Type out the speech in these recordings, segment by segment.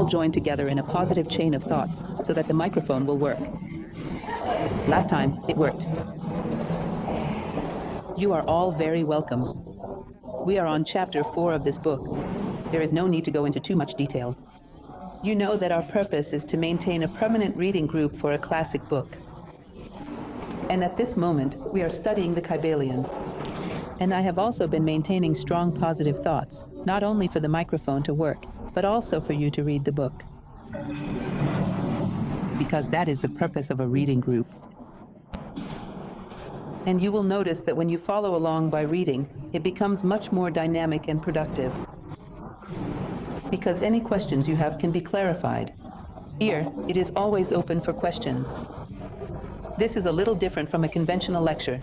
join together in a positive chain of thoughts so that the microphone will work. Last time, it worked. You are all very welcome. We are on chapter 4 of this book. There is no need to go into too much detail. You know that our purpose is to maintain a permanent reading group for a classic book. And at this moment, we are studying the Kybalion. And I have also been maintaining strong positive thoughts, not only for the microphone to work, but also for you to read the book. Because that is the purpose of a reading group. And you will notice that when you follow along by reading, it becomes much more dynamic and productive. Because any questions you have can be clarified. Here, it is always open for questions. This is a little different from a conventional lecture.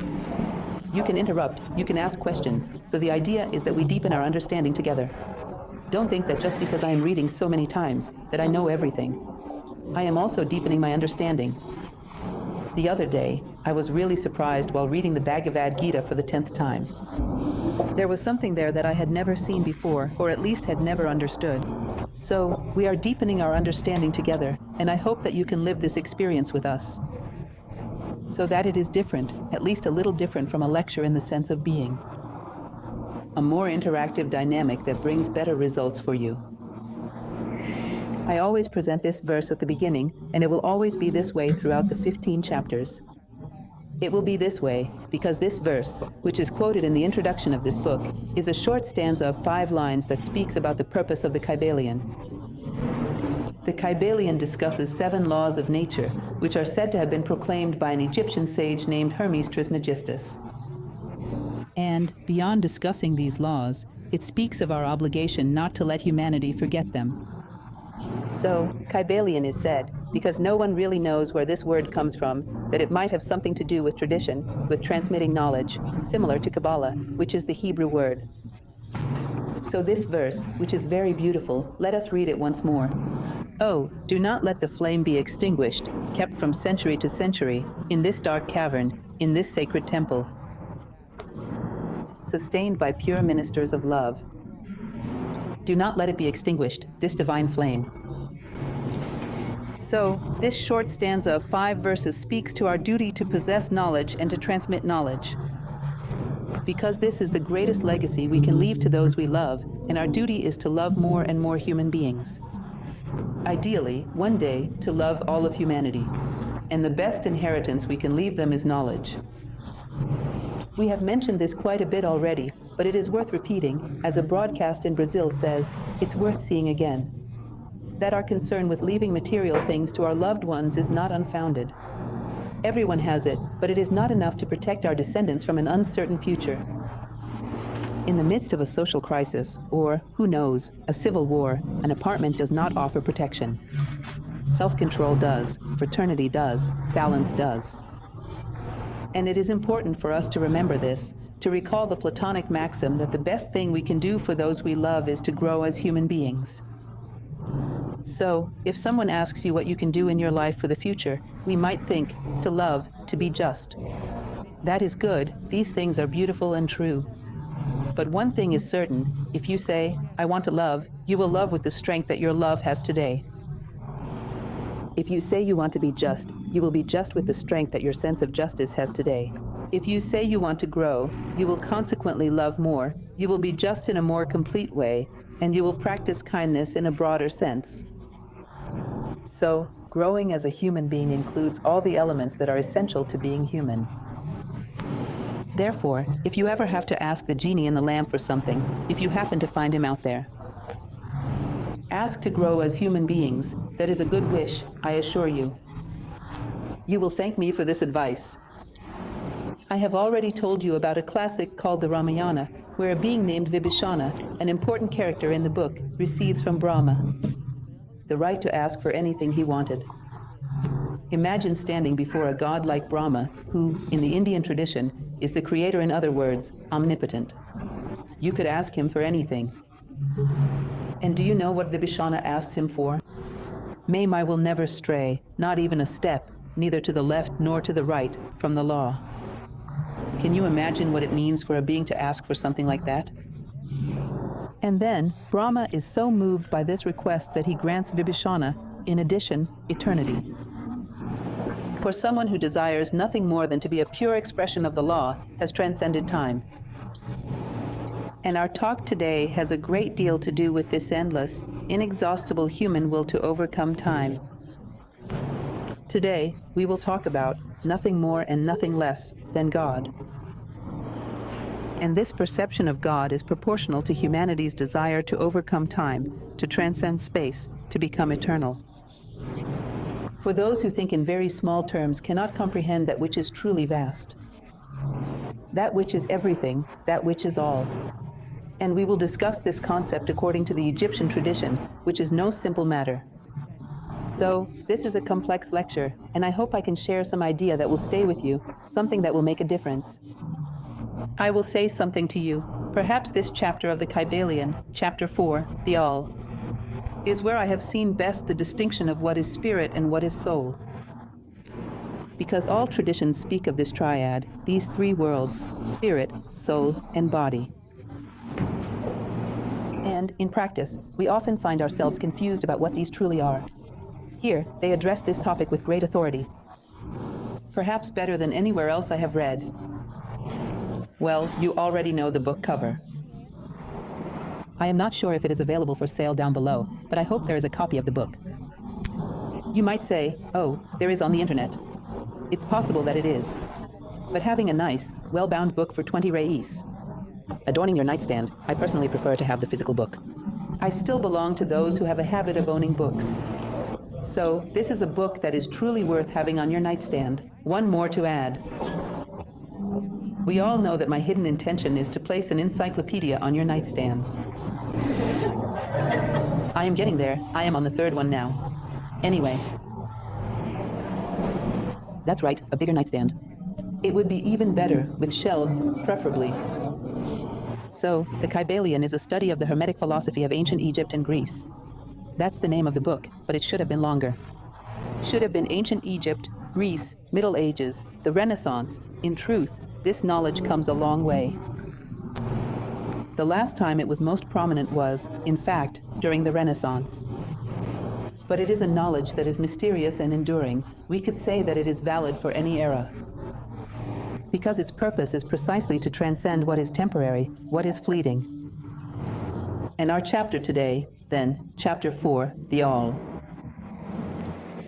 You can interrupt, you can ask questions, so the idea is that we deepen our understanding together. Don't think that just because I am reading so many times, that I know everything. I am also deepening my understanding. The other day, I was really surprised while reading the Bhagavad Gita for the 10th time. There was something there that I had never seen before, or at least had never understood. So, we are deepening our understanding together, and I hope that you can live this experience with us. So that it is different, at least a little different from a lecture in the sense of being. A more interactive dynamic that brings better results for you. I always present this verse at the beginning, and it will always be this way throughout the 15 chapters. It will be this way because this verse, which is quoted in the introduction of this book, is a short stanza of 5 lines that speaks about the purpose of the Kybalion. The Kybalion discusses 7 laws of nature, which are said to have been proclaimed by an Egyptian sage named Hermes Trismegistus. And, beyond discussing these laws, it speaks of our obligation not to let humanity forget them. So, Kybalion is said, because no one really knows where this word comes from, that it might have something to do with tradition, with transmitting knowledge, similar to Kabbalah, which is the Hebrew word. So this verse, which is very beautiful, let us read it once more. Oh, do not let the flame be extinguished, kept from century to century, in this dark cavern, in this sacred temple. Sustained by pure ministers of love. Do not let it be extinguished, this divine flame. So, this short stanza of 5 verses speaks to our duty to possess knowledge and to transmit knowledge. Because this is the greatest legacy we can leave to those we love, and our duty is to love more and more human beings. Ideally, one day, to love all of humanity. And the best inheritance we can leave them is knowledge. We have mentioned this quite a bit already, but it is worth repeating, as a broadcast in Brazil says, it's worth seeing again. That our concern with leaving material things to our loved ones is not unfounded. Everyone has it, but it is not enough to protect our descendants from an uncertain future. In the midst of a social crisis, or, who knows, a civil war, an apartment does not offer protection. Self-control does, fraternity does, balance does. And it is important for us to remember this, to recall the Platonic maxim that the best thing we can do for those we love is to grow as human beings. So, if someone asks you what you can do in your life for the future, we might think, to love, to be just. That is good, these things are beautiful and true. But one thing is certain, if you say, I want to love, you will love with the strength that your love has today. If you say you want to be just, you will be just with the strength that your sense of justice has today. If you say you want to grow, you will consequently love more, you will be just in a more complete way, and you will practice kindness in a broader sense. So, growing as a human being includes all the elements that are essential to being human. Therefore, if you ever have to ask the genie in the lamp for something, if you happen to find him out there, ask to grow as human beings. That is a good wish, I assure you. You will thank me for this advice. I have already told you about a classic called the Ramayana, where a being named Vibhishana, an important character in the book, receives from Brahma the right to ask for anything he wanted. Imagine standing before a god like Brahma, who, in the Indian tradition, is the creator, in other words, omnipotent. You could ask him for anything. And do you know what Vibhishana asked him for? May my will never stray, not even a step, neither to the left nor to the right, from the law. Can you imagine what it means for a being to ask for something like that? And then, Brahma is so moved by this request that he grants Vibhishana, in addition, eternity. For someone who desires nothing more than to be a pure expression of the law has transcended time. And our talk today has a great deal to do with this endless, inexhaustible human will to overcome time. Today, we will talk about nothing more and nothing less than God. And this perception of God is proportional to humanity's desire to overcome time, to transcend space, to become eternal. For those who think in very small terms cannot comprehend that which is truly vast. That which is everything, that which is all. And we will discuss this concept according to the Egyptian tradition, which is no simple matter. So, this is a complex lecture, and I hope I can share some idea that will stay with you, something that will make a difference. I will say something to you. Perhaps this chapter of the Kybalion, chapter 4, the All, is where I have seen best the distinction of what is spirit and what is soul. Because all traditions speak of this triad, these three worlds, spirit, soul, and body. And, in practice, we often find ourselves confused about what these truly are. Here, they address this topic with great authority. Perhaps better than anywhere else I have read. Well, you already know the book cover. I am not sure if it is available for sale down below, but I hope there is a copy of the book. You might say, oh, there is on the internet. It's possible that it is. But having a nice, well-bound book for 20 reis. Adorning your nightstand, I personally prefer to have the physical book. I still belong to those who have a habit of owning books. So, this is a book that is truly worth having on your nightstand. One more to add. We all know that my hidden intention is to place an encyclopedia on your nightstands. I am getting there. I am on the third one now. Anyway. That's right, a bigger nightstand. It would be even better, with shelves, preferably. So, the Kybalion is a study of the Hermetic philosophy of ancient Egypt and Greece. That's the name of the book, but it should have been longer. Should have been ancient Egypt, Greece, Middle Ages, the Renaissance. In truth, this knowledge comes a long way. The last time it was most prominent was, in fact, during the Renaissance. But it is a knowledge that is mysterious and enduring. We could say that it is valid for any era. Because its purpose is precisely to transcend what is temporary, what is fleeting. And our chapter today, then, chapter 4, the All.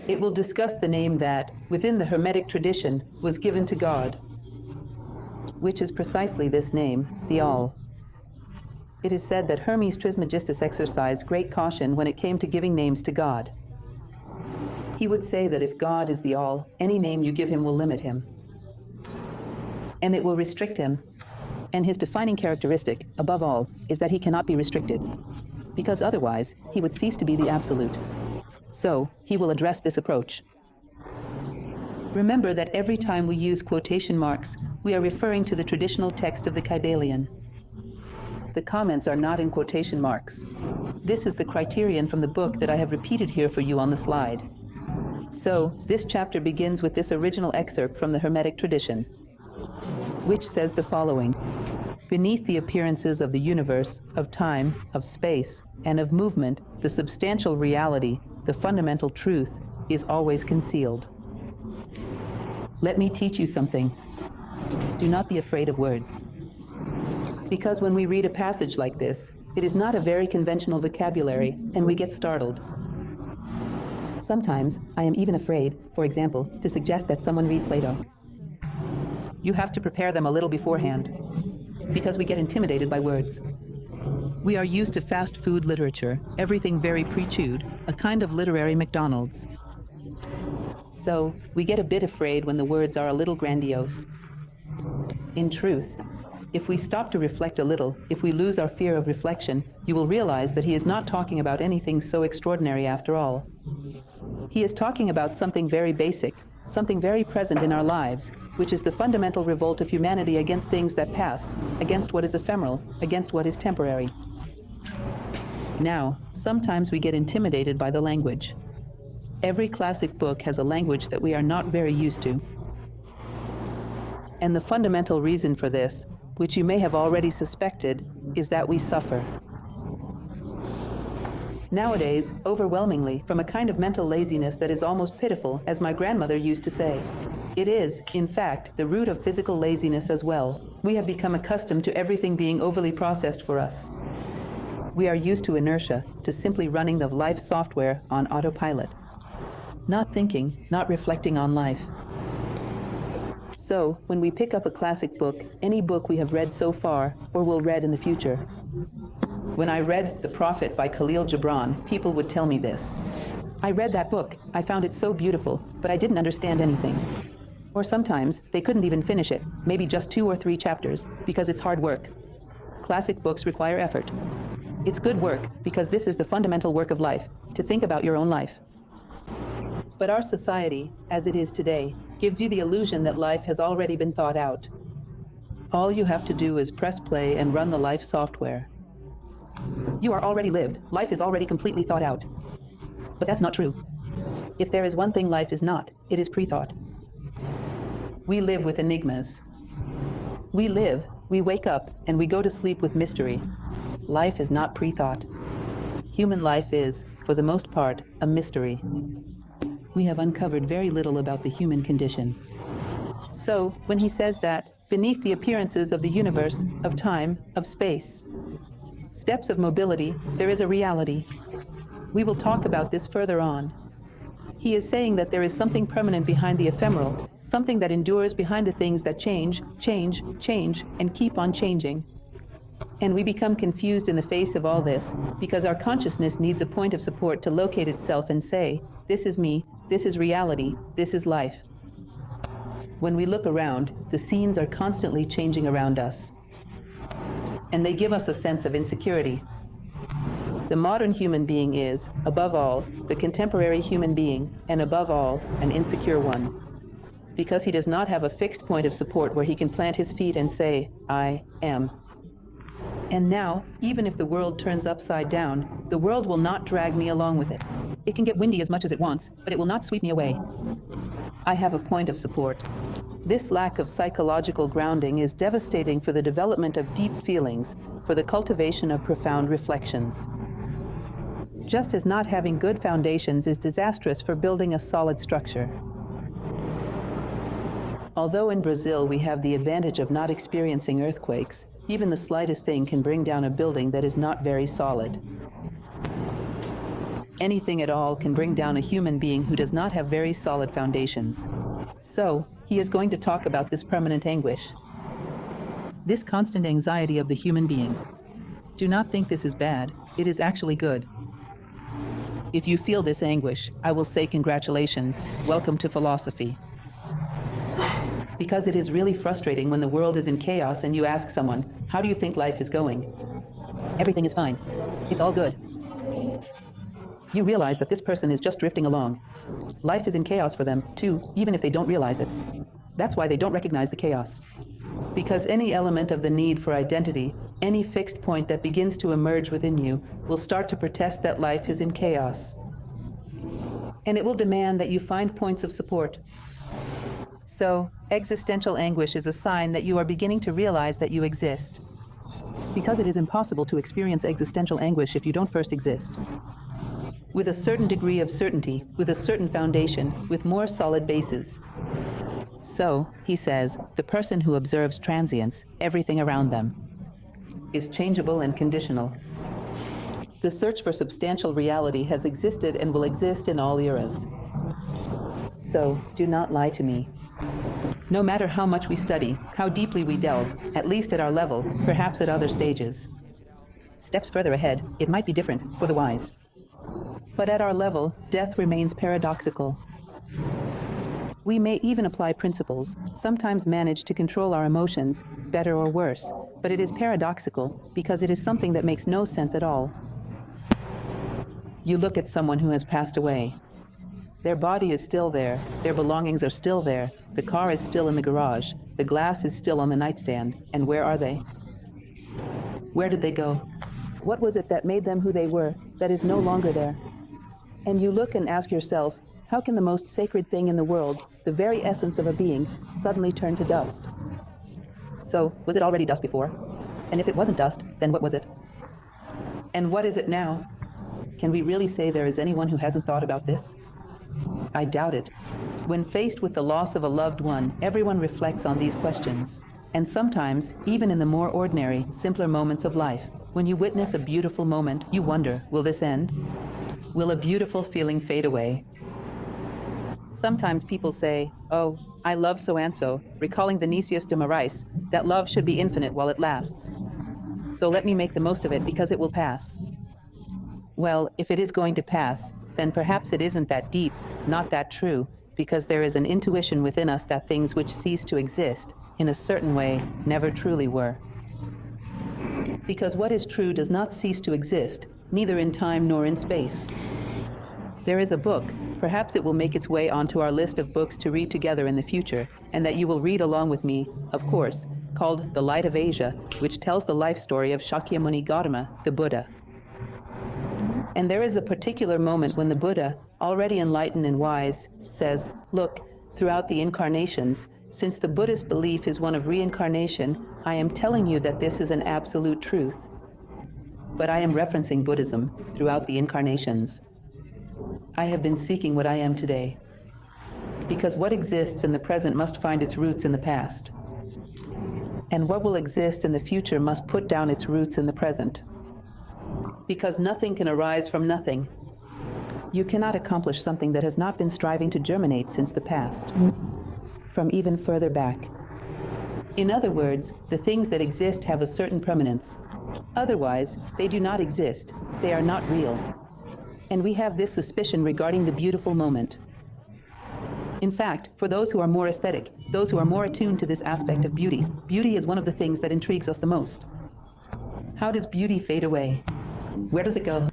It will discuss the name that, within the Hermetic tradition, was given to God, which is precisely this name, the All. It is said that Hermes Trismegistus exercised great caution when it came to giving names to God. He would say that if God is the All, any name you give him will limit him. And it will restrict him. And his defining characteristic, above all, is that he cannot be restricted, because otherwise he would cease to be the absolute. So, he will address this approach. Remember that every time we use quotation marks, we are referring to the traditional text of the Kybalion. The comments are not in quotation marks. This is the criterion from the book that I have repeated here for you on the slide. So, this chapter begins with this original excerpt from the Hermetic tradition, which says the following: beneath the appearances of the universe, of time, of space, and of movement, the substantial reality, the fundamental truth, is always concealed. Let me teach you something. Do not be afraid of words. Because when we read a passage like this, it is not a very conventional vocabulary, and we get startled. Sometimes, I am even afraid, for example, to suggest that someone read Plato. You have to prepare them a little beforehand, because we get intimidated by words. We are used to fast food literature, everything very pre-chewed, a kind of literary McDonald's. So, we get a bit afraid when the words are a little grandiose. In truth, if we stop to reflect a little, if we lose our fear of reflection, you will realize that he is not talking about anything so extraordinary after all. He is talking about something very basic, something very present in our lives, which is the fundamental revolt of humanity against things that pass, against what is ephemeral, against what is temporary. Now, sometimes we get intimidated by the language. Every classic book has a language that we are not very used to. And the fundamental reason for this, which you may have already suspected, is that we suffer. Nowadays, overwhelmingly, from a kind of mental laziness that is almost pitiful, as my grandmother used to say. It is, in fact, the root of physical laziness as well. We have become accustomed to everything being overly processed for us. We are used to inertia, to simply running the life software on autopilot. Not thinking, not reflecting on life. So, when we pick up a classic book, any book we have read so far, or will read in the future. When I read The Prophet by Khalil Gibran, people would tell me this. I read that book, I found it so beautiful, but I didn't understand anything. Or sometimes, they couldn't even finish it, maybe just 2 or 3 chapters, because it's hard work. Classic books require effort. It's good work, because this is the fundamental work of life, to think about your own life. But our society, as it is today, gives you the illusion that life has already been thought out. All you have to do is press play and run the life software. You are already lived, life is already completely thought out. But that's not true. If there is one thing life is not, it is pre-thought. We live with enigmas. We live, we wake up, and we go to sleep with mystery. Life is not pre-thought. Human life is, for the most part, a mystery. We have uncovered very little about the human condition. So, when he says that, beneath the appearances of the universe, of time, of space, steps of mobility, there is a reality. We will talk about this further on. He is saying that there is something permanent behind the ephemeral, something that endures behind the things that change, and keep on changing. And we become confused in the face of all this, because our consciousness needs a point of support to locate itself and say, this is me, this is reality, this is life. When we look around, the scenes are constantly changing around us. And they give us a sense of insecurity. The modern human being is, above all, the contemporary human being, and above all, an insecure one. Because he does not have a fixed point of support where he can plant his feet and say, I am. And now, even if the world turns upside down, the world will not drag me along with it. It can get windy as much as it wants, but it will not sweep me away. I have a point of support. This lack of psychological grounding is devastating for the development of deep feelings, for the cultivation of profound reflections. Just as not having good foundations is disastrous for building a solid structure. Although in Brazil we have the advantage of not experiencing earthquakes, even the slightest thing can bring down a building that is not very solid. Anything at all can bring down a human being who does not have very solid foundations. So, he is going to talk about this permanent anguish. This constant anxiety of the human being. Do not think this is bad, it is actually good. If you feel this anguish, I will say congratulations, welcome to philosophy. Because it is really frustrating when the world is in chaos and you ask someone, how do you think life is going? Everything is fine. It's all good. You realize that this person is just drifting along. Life is in chaos for them, too, even if they don't realize it. That's why they don't recognize the chaos. Because any element of the need for identity, any fixed point that begins to emerge within you, will start to protest that life is in chaos. And it will demand that you find points of support. So, existential anguish is a sign that you are beginning to realize that you exist. Because it is impossible to experience existential anguish if you don't first exist. With a certain degree of certainty, with a certain foundation, with more solid bases. So, he says, the person who observes transience, everything around them, is changeable and conditional. The search for substantial reality has existed and will exist in all eras. So, do not lie to me. No matter how much we study, how deeply we delve, at least at our level, perhaps at other stages. Steps further ahead, it might be different for the wise. But at our level, death remains paradoxical. We may even apply principles, sometimes manage to control our emotions, better or worse, but it is paradoxical because it is something that makes no sense at all. You look at someone who has passed away. Their body is still there, their belongings are still there, the car is still in the garage, the glass is still on the nightstand, and where are they? Where did they go? What was it that made them who they were, that is no longer there? And you look and ask yourself, how can the most sacred thing in the world, the very essence of a being, suddenly turn to dust? So, was it already dust before? And if it wasn't dust, then what was it? And what is it now? Can we really say there is anyone who hasn't thought about this? I doubt it. When faced with the loss of a loved one, everyone reflects on these questions. And sometimes, even in the more ordinary, simpler moments of life, when you witness a beautiful moment, you wonder, will this end? Will a beautiful feeling fade away? Sometimes people say, oh, I love so-and-so, recalling the Nicias de Marais, that love should be infinite while it lasts. So let me make the most of it because it will pass. Well, if it is going to pass, then perhaps it isn't that deep, not that true, because there is an intuition within us that things which cease to exist, in a certain way, never truly were. Because what is true does not cease to exist, neither in time nor in space. There is a book, perhaps it will make its way onto our list of books to read together in the future, and that you will read along with me, of course, called The Light of Asia, which tells the life story of Shakyamuni Gautama, the Buddha. And there is a particular moment when the Buddha, already enlightened and wise, says, look, throughout the incarnations, since the Buddhist belief is one of reincarnation, I am telling you that this is an absolute truth. But I am referencing Buddhism throughout the incarnations. I have been seeking what I am today. Because what exists in the present must find its roots in the past. And what will exist in the future must put down its roots in the present. Because nothing can arise from nothing. You cannot accomplish something that has not been striving to germinate since the past, from even further back. In other words, the things that exist have a certain permanence. Otherwise, they do not exist. They are not real. And we have this suspicion regarding the beautiful moment. In fact, for those who are more aesthetic, those who are more attuned to this aspect of beauty, beauty is one of the things that intrigues us the most. How does beauty fade away? Where does it go?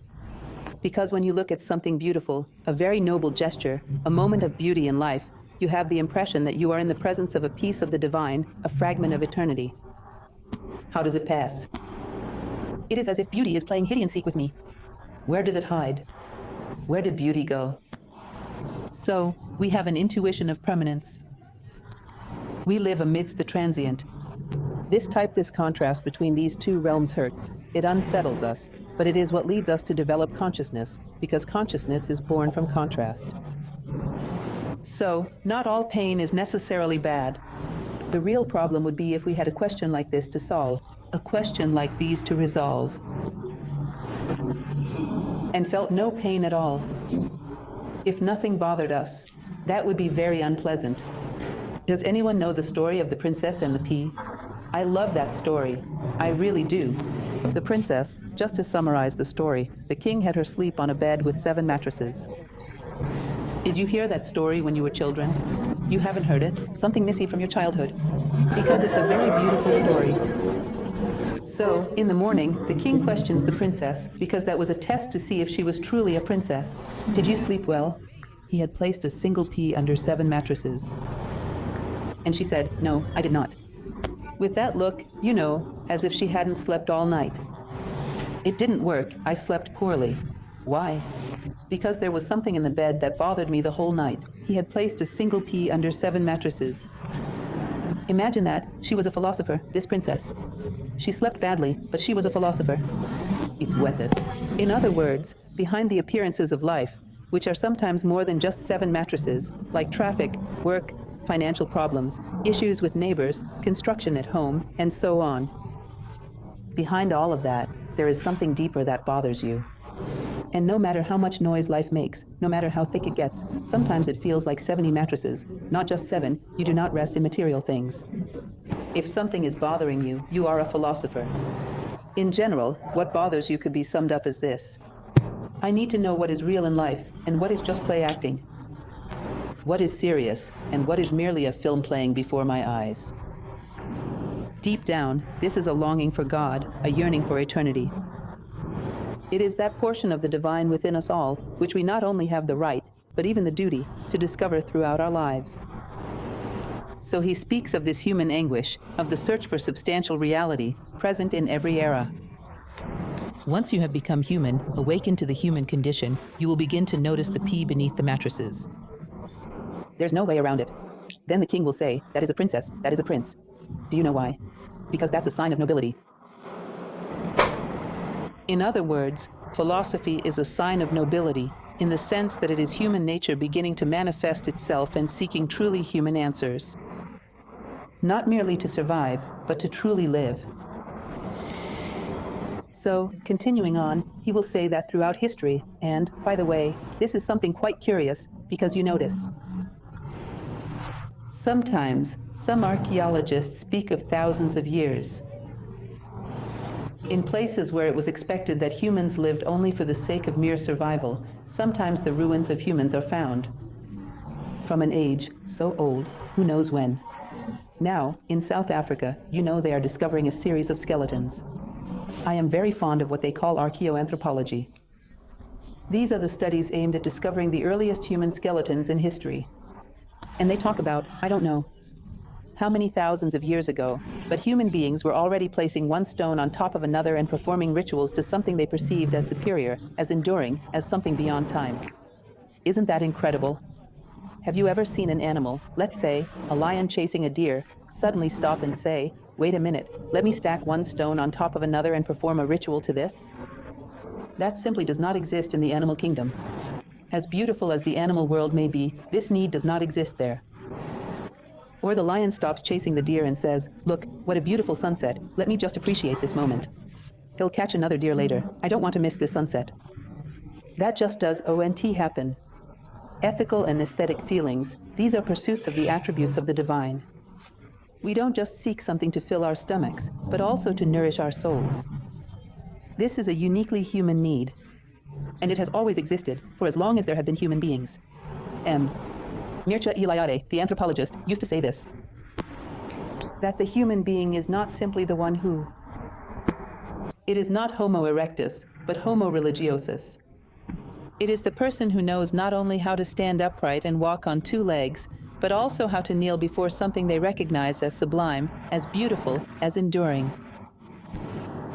Because when you look at something beautiful, a very noble gesture, a moment of beauty in life, you have the impression that you are in the presence of a piece of the divine, a fragment of eternity. How does it pass? It is as if beauty is playing hide and seek with me. Where did it hide? Where did beauty go? So, we have an intuition of permanence. We live amidst the transient. This contrast between these two realms hurts. It unsettles us, but it is what leads us to develop consciousness, because consciousness is born from contrast. So, not all pain is necessarily bad. The real problem would be if we had a question like this to solve, a question like these to resolve, and felt no pain at all. If nothing bothered us, that would be very unpleasant. Does anyone know the story of the princess and the pea? I love that story. I really do. The princess, just to summarize the story, the king had her sleep on a bed with 7 mattresses. Did you hear that story when you were children? You haven't heard it? Something missing from your childhood. Because it's a very beautiful story. So, in the morning, the king questions the princess, because that was a test to see if she was truly a princess. Did you sleep well? He had placed a single pea under 7 mattresses. And she said, no, I did not. With that look, you know, as if she hadn't slept all night. It didn't work. I slept poorly. Why? Because there was something in the bed that bothered me the whole night. He had placed a single pea under 7 mattresses. Imagine that. She was a philosopher, this princess. She slept badly, but she was a philosopher. It's worth it. In other words, behind the appearances of life, which are sometimes more than just 7 mattresses, like traffic, work, financial problems, issues with neighbors, construction at home, and so on. Behind all of that, there is something deeper that bothers you. And no matter how much noise life makes, no matter how thick it gets, sometimes it feels like 70 mattresses, not just 7. You do not rest in material things. If something is bothering you, you are a philosopher. In general, what bothers you could be summed up as this. I need to know what is real in life, and what is just play acting. What is serious, and what is merely a film playing before my eyes. Deep down, this is a longing for God, a yearning for eternity. It is that portion of the divine within us all, which we not only have the right, but even the duty, to discover throughout our lives. So he speaks of this human anguish, of the search for substantial reality, present in every era. Once you have become human, awakened to the human condition, you will begin to notice the pea beneath the mattresses. There's no way around it. Then the king will say, that is a princess, that is a prince. Do you know why? Because that's a sign of nobility. In other words, philosophy is a sign of nobility, in the sense that it is human nature beginning to manifest itself and seeking truly human answers. Not merely to survive, but to truly live. So, continuing on, he will say that throughout history, and, by the way, this is something quite curious, because you notice. Sometimes, some archaeologists speak of thousands of years. In places where it was expected that humans lived only for the sake of mere survival, sometimes the ruins of humans are found. From an age so old, who knows when. Now, in South Africa, you know they are discovering a series of skeletons. I am very fond of what they call archaeoanthropology. These are the studies aimed at discovering the earliest human skeletons in history. And they talk about, I don't know, how many thousands of years ago, but human beings were already placing one stone on top of another and performing rituals to something they perceived as superior, as enduring, as something beyond time. Isn't that incredible? Have you ever seen an animal, let's say, a lion chasing a deer, suddenly stop and say, wait a minute, let me stack one stone on top of another and perform a ritual to this? That simply does not exist in the animal kingdom. As beautiful as the animal world may be, this need does not exist there. Or the lion stops chasing the deer and says, look, what a beautiful sunset, let me just appreciate this moment. He'll catch another deer later, I don't want to miss this sunset. That just does ONT happen. Ethical and aesthetic feelings, these are pursuits of the attributes of the divine. We don't just seek something to fill our stomachs, but also to nourish our souls. This is a uniquely human need, and it has always existed for as long as there have been human beings. Mircea Eliade, the anthropologist, used to say this, that the human being is not simply the one who. It is not Homo erectus, but Homo religiosus. It is the person who knows not only how to stand upright and walk on two legs, but also how to kneel before something they recognize as sublime, as beautiful, as enduring.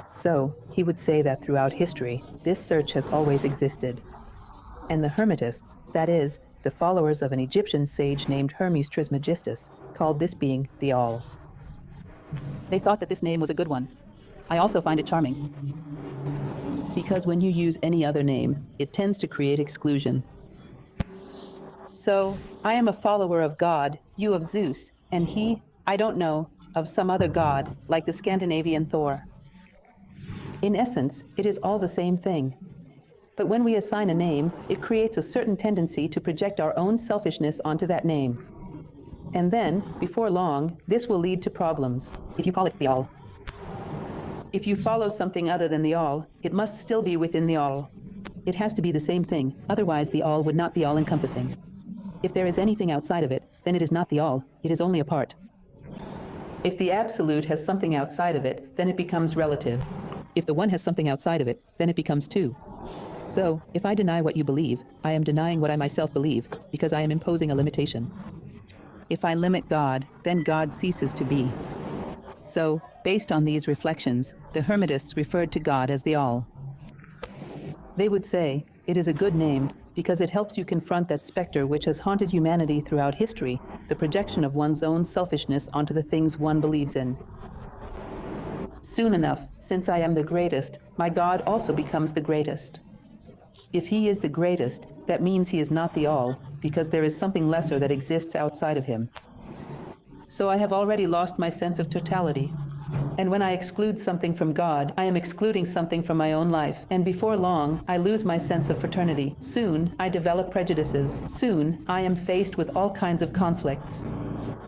So, he would say that throughout history, this search has always existed. And the Hermetists, that is, the followers of an Egyptian sage named Hermes Trismegistus, called this being the All. They thought that this name was a good one. I also find it charming. Because when you use any other name, it tends to create exclusion. So, I am a follower of God, you of Zeus, and he, I don't know, of some other god, like the Scandinavian Thor. In essence, it is all the same thing. But when we assign a name, it creates a certain tendency to project our own selfishness onto that name. And then, before long, this will lead to problems, if you call it the All. If you follow something other than the All, it must still be within the All. It has to be the same thing, otherwise the All would not be all-encompassing. If there is anything outside of it, then it is not the All, it is only a part. If the Absolute has something outside of it, then it becomes relative. If the One has something outside of it, then it becomes two. So, if I deny what you believe, I am denying what I myself believe, because I am imposing a limitation. If I limit God, then God ceases to be. So, based on these reflections, the Hermetists referred to God as the All. They would say, it is a good name, because it helps you confront that specter which has haunted humanity throughout history, the projection of one's own selfishness onto the things one believes in. Soon enough, since I am the greatest, my God also becomes the greatest. If he is the greatest, that means he is not the All, because there is something lesser that exists outside of him. So I have already lost my sense of totality. And when I exclude something from God, I am excluding something from my own life. And before long, I lose my sense of fraternity. Soon, I develop prejudices. Soon, I am faced with all kinds of conflicts.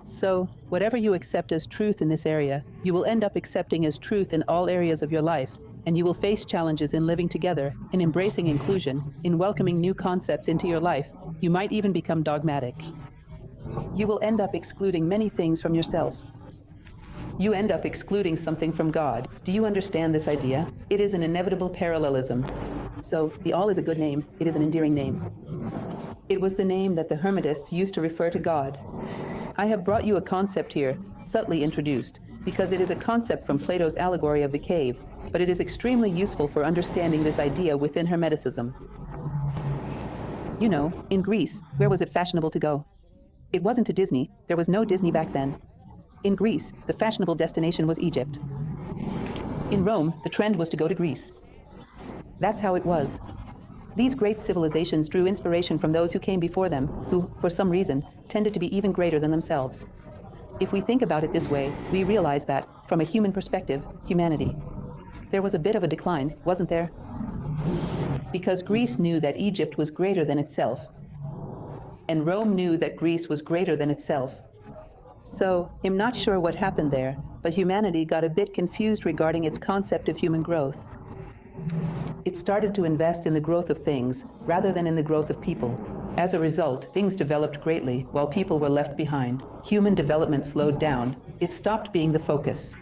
So, whatever you accept as truth in this area, you will end up accepting as truth in all areas of your life. And you will face challenges in living together, in embracing inclusion, in welcoming new concepts into your life. You might even become dogmatic. You will end up excluding many things from yourself. You end up excluding something from God. Do you understand this idea? It is an inevitable parallelism. So, the All is a good name. It is an endearing name. It was the name that the Hermetists used to refer to God. I have brought you a concept here, subtly introduced, because it is a concept from Plato's allegory of the cave, but it is extremely useful for understanding this idea within Hermeticism. You know, in Greece, where was it fashionable to go? It wasn't to Disney. There was no Disney back then. In Greece, the fashionable destination was Egypt. In Rome, the trend was to go to Greece. That's how it was. These great civilizations drew inspiration from those who came before them, who, for some reason, tended to be even greater than themselves. If we think about it this way, we realize that, from a human perspective, humanity, there was a bit of a decline, wasn't there? Because Greece knew that Egypt was greater than itself, and Rome knew that Greece was greater than itself. So, I'm not sure what happened there, but humanity got a bit confused regarding its concept of human growth. It started to invest in the growth of things, rather than in the growth of people. As a result, things developed greatly, while people were left behind. Human development slowed down. It stopped being the focus.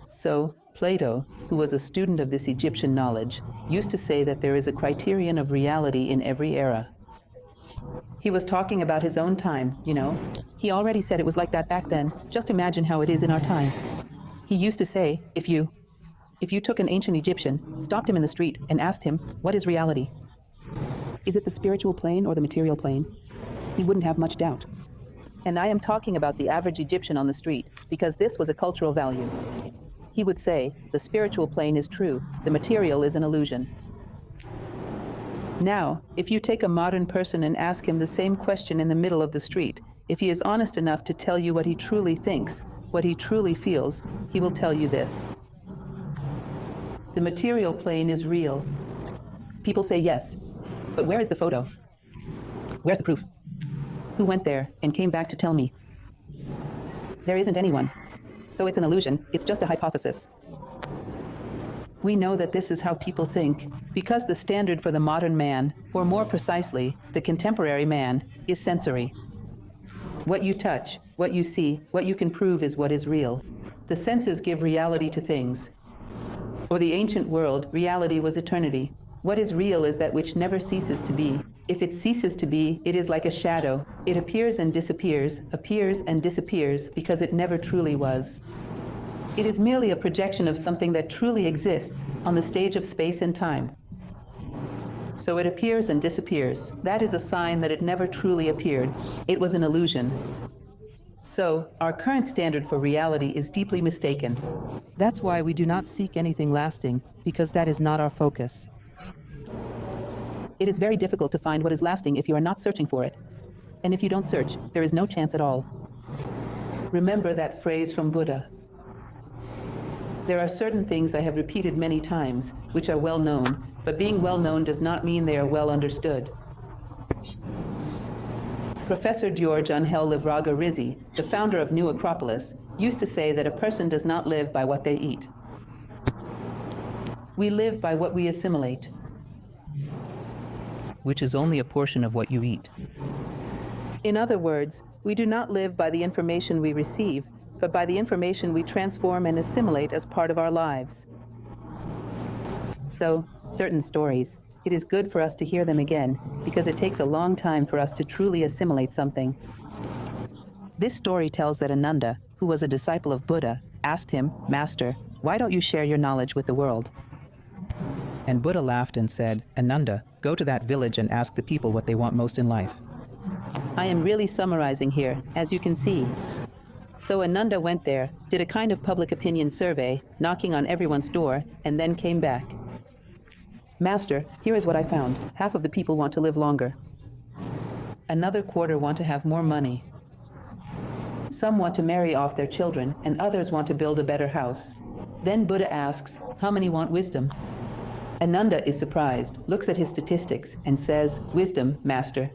So, Plato, who was a student of this Egyptian knowledge, used to say that there is a criterion of reality in every era. He was talking about his own time, you know. He already said it was like that back then. Just imagine how it is in our time. He used to say, if you took an ancient Egyptian, stopped him in the street, and asked him, what is reality? Is it the spiritual plane or the material plane? He wouldn't have much doubt. And I am talking about the average Egyptian on the street, because this was a cultural value. He would say, the spiritual plane is true, the material is an illusion. Now, if you take a modern person and ask him the same question in the middle of the street, if he is honest enough to tell you what he truly thinks, what he truly feels, he will tell you this. The material plane is real. People say yes, but where is the photo? Where's the proof? Who went there and came back to tell me? There isn't anyone. So it's an illusion, it's just a hypothesis. We know that this is how people think, because the standard for the modern man, or more precisely, the contemporary man, is sensory. What you touch, what you see, what you can prove is what is real. The senses give reality to things. For the ancient world, reality was eternity. What is real is that which never ceases to be. If it ceases to be, it is like a shadow. It appears and disappears, because it never truly was. It is merely a projection of something that truly exists on the stage of space and time. So it appears and disappears. That is a sign that it never truly appeared. It was an illusion. So, our current standard for reality is deeply mistaken. That's why we do not seek anything lasting, because that is not our focus. It is very difficult to find what is lasting if you are not searching for it. And if you don't search, there is no chance at all. Remember that phrase from Buddha. There are certain things I have repeated many times, which are well known, but being well known does not mean they are well understood. Professor George Angel Livraga Rizzi, the founder of New Acropolis, used to say that a person does not live by what they eat. We live by what we assimilate, which is only a portion of what you eat. In other words, we do not live by the information we receive, but by the information we transform and assimilate as part of our lives. So, certain stories, it is good for us to hear them again, because it takes a long time for us to truly assimilate something. This story tells that Ananda, who was a disciple of Buddha, asked him, Master, why don't you share your knowledge with the world? And Buddha laughed and said, Ananda, go to that village and ask the people what they want most in life. I am really summarizing here, as you can see. So Ananda went there, did a kind of public opinion survey, knocking on everyone's door, and then came back. Master, here is what I found. Half of the people want to live longer. Another quarter want to have more money. Some want to marry off their children, and others want to build a better house. Then Buddha asks, how many want wisdom? Ananda is surprised, looks at his statistics, and says, wisdom, Master.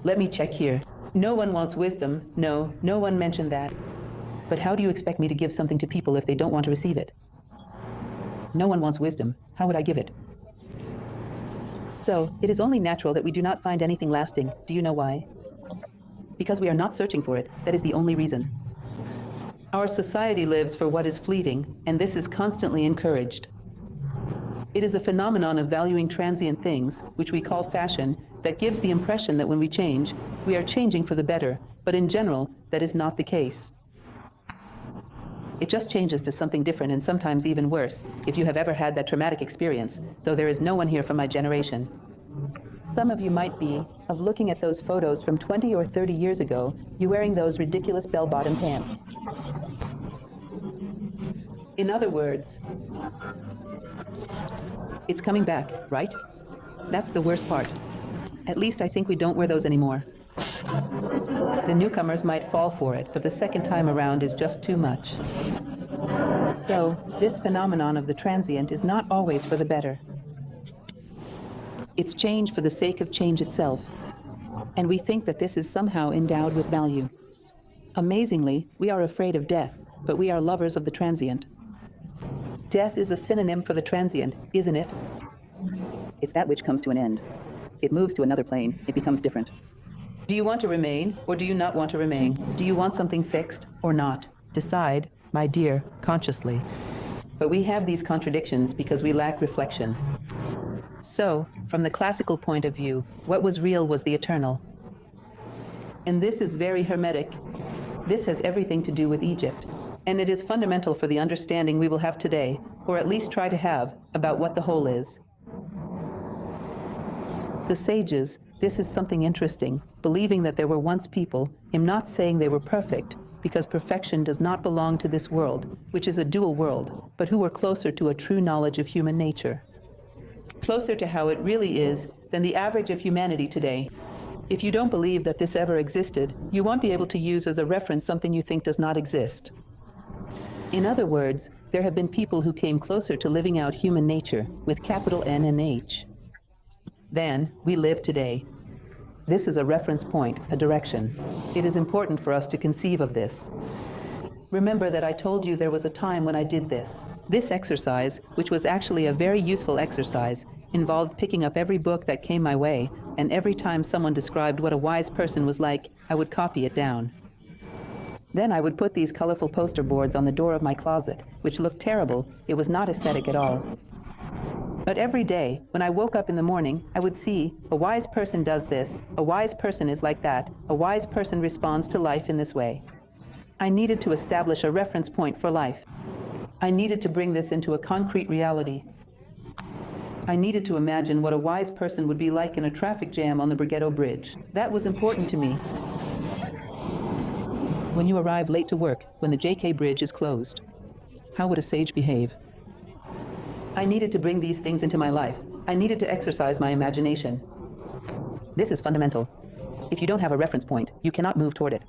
Let me check here. No one wants wisdom. No one mentioned that. But how do you expect me to give something to people if they don't want to receive it? No one wants wisdom. How would I give it? So, it is only natural that we do not find anything lasting. Do you know why? Because we are not searching for it. That is the only reason. Our society lives for what is fleeting, and this is constantly encouraged. It is a phenomenon of valuing transient things, which we call fashion, that gives the impression that when we change, we are changing for the better, but in general, that is not the case. It just changes to something different and sometimes even worse, if you have ever had that traumatic experience, though there is no one here from my generation. Some of you might be, of looking at those photos from 20 or 30 years ago, you wearing those ridiculous bell-bottom pants. In other words, It's coming back, right? That's the worst part. At least I think we don't wear those anymore. The newcomers might fall for it, but the second time around is just too much. So, this phenomenon of the transient is not always for the better. It's change for the sake of change itself. And we think that this is somehow endowed with value. Amazingly, we are afraid of death, but we are lovers of the transient. Death is a synonym for the transient, isn't it? It's that which comes to an end. It moves to another plane. It becomes different. Do you want to remain, or do you not want to remain? Do you want something fixed, or not? Decide, my dear, consciously. But we have these contradictions because we lack reflection. So, from the classical point of view, what was real was the eternal. And this is very Hermetic. This has everything to do with Egypt. And it is fundamental for the understanding we will have today, or at least try to have, about what the whole is. The sages, this is something interesting, believing that there were once people, I'm not saying they were perfect, because perfection does not belong to this world, which is a dual world, but who were closer to a true knowledge of human nature. Closer to how it really is than the average of humanity today. If you don't believe that this ever existed, you won't be able to use as a reference something you think does not exist. In other words, there have been people who came closer to living out human nature, with capital N and H, than we live today. This is a reference point, a direction. It is important for us to conceive of this. Remember that I told you there was a time when I did this. This exercise, which was actually a very useful exercise, involved picking up every book that came my way, and every time someone described what a wise person was like, I would copy it down. Then I would put these colorful poster boards on the door of my closet, which looked terrible. It was not aesthetic at all. But every day, when I woke up in the morning, I would see, a wise person does this, a wise person is like that, a wise person responds to life in this way. I needed to establish a reference point for life. I needed to bring this into a concrete reality. I needed to imagine what a wise person would be like in a traffic jam on the Brighetto Bridge. That was important to me. When you arrive late to work, when the JK Bridge is closed, how would a sage behave? I needed to bring these things into my life. I needed to exercise my imagination. This is fundamental. If you don't have a reference point, you cannot move toward it.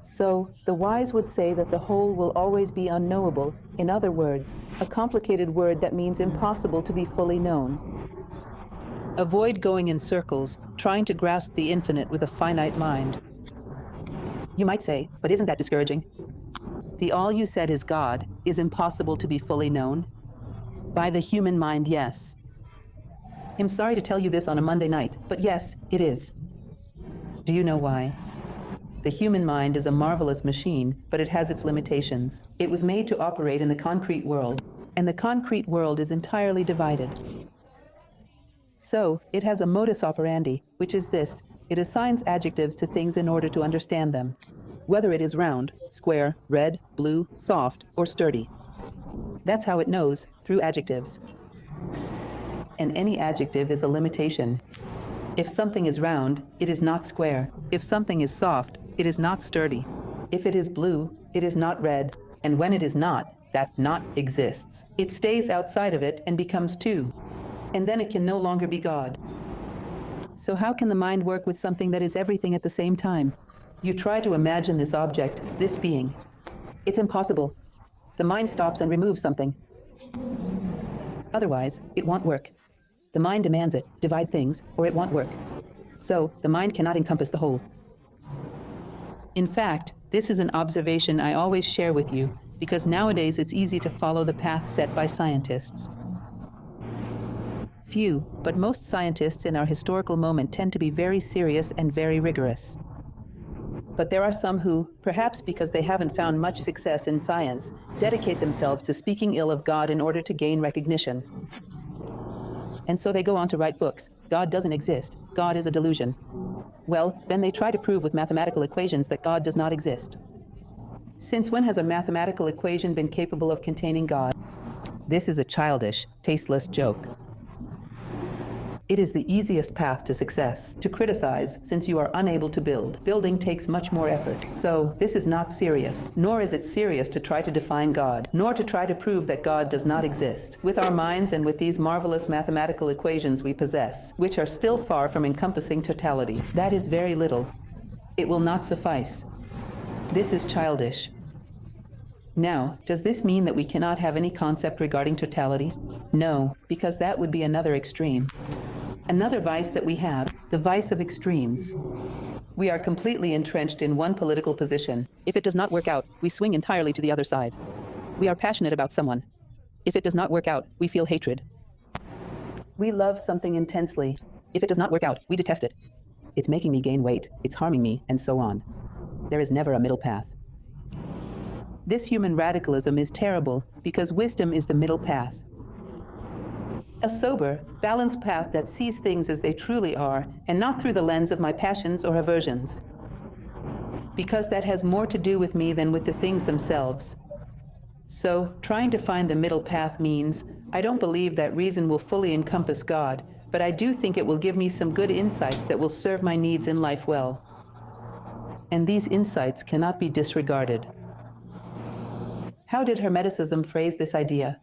So, the wise would say that the whole will always be unknowable. In other words, a complicated word that means impossible to be fully known. Avoid going in circles, trying to grasp the infinite with a finite mind. You might say, but isn't that discouraging? The all you said is God is impossible to be fully known. By the human mind, yes. I'm sorry to tell you this on a Monday night, but yes, it is. Do you know why? The human mind is a marvelous machine, but it has its limitations. It was made to operate in the concrete world, and the concrete world is entirely divided. So, it has a modus operandi, which is this: it assigns adjectives to things in order to understand them, whether it is round, square, red, blue, soft, or sturdy. That's how it knows, through adjectives. And any adjective is a limitation. If something is round, it is not square. If something is soft, it is not sturdy. If it is blue, it is not red. And when it is not, that not exists. It stays outside of it and becomes two. And then it can no longer be God. So how can the mind work with something that is everything at the same time? You try to imagine this object, this being. It's impossible. The mind stops and removes something. Otherwise, it won't work. The mind demands it, divide things, or it won't work. So, the mind cannot encompass the whole. In fact, this is an observation I always share with you, because nowadays it's easy to follow the path set by scientists. Few, but most scientists in our historical moment tend to be very serious and very rigorous. But there are some who, perhaps because they haven't found much success in science, dedicate themselves to speaking ill of God in order to gain recognition. And so they go on to write books. God doesn't exist. God is a delusion. Well, then they try to prove with mathematical equations that God does not exist. Since when has a mathematical equation been capable of containing God? This is a childish, tasteless joke. It is the easiest path to success. To criticize, since you are unable to build. Building takes much more effort. So, this is not serious. Nor is it serious to try to define God, nor to try to prove that God does not exist. With our minds and with these marvelous mathematical equations we possess, which are still far from encompassing totality, that is very little. It will not suffice. This is childish. Now, does this mean that we cannot have any concept regarding totality? No, because that would be another extreme. Another vice that we have, the vice of extremes. We are completely entrenched in one political position. If it does not work out, we swing entirely to the other side. We are passionate about someone. If it does not work out, we feel hatred. We love something intensely. If it does not work out, we detest it. It's making me gain weight, it's harming me, and so on. There is never a middle path. This human radicalism is terrible because wisdom is the middle path. A sober, balanced path that sees things as they truly are and not through the lens of my passions or aversions. Because that has more to do with me than with the things themselves. So, trying to find the middle path means I don't believe that reason will fully encompass God, but I do think it will give me some good insights that will serve my needs in life well. And these insights cannot be disregarded. How did Hermeticism phrase this idea?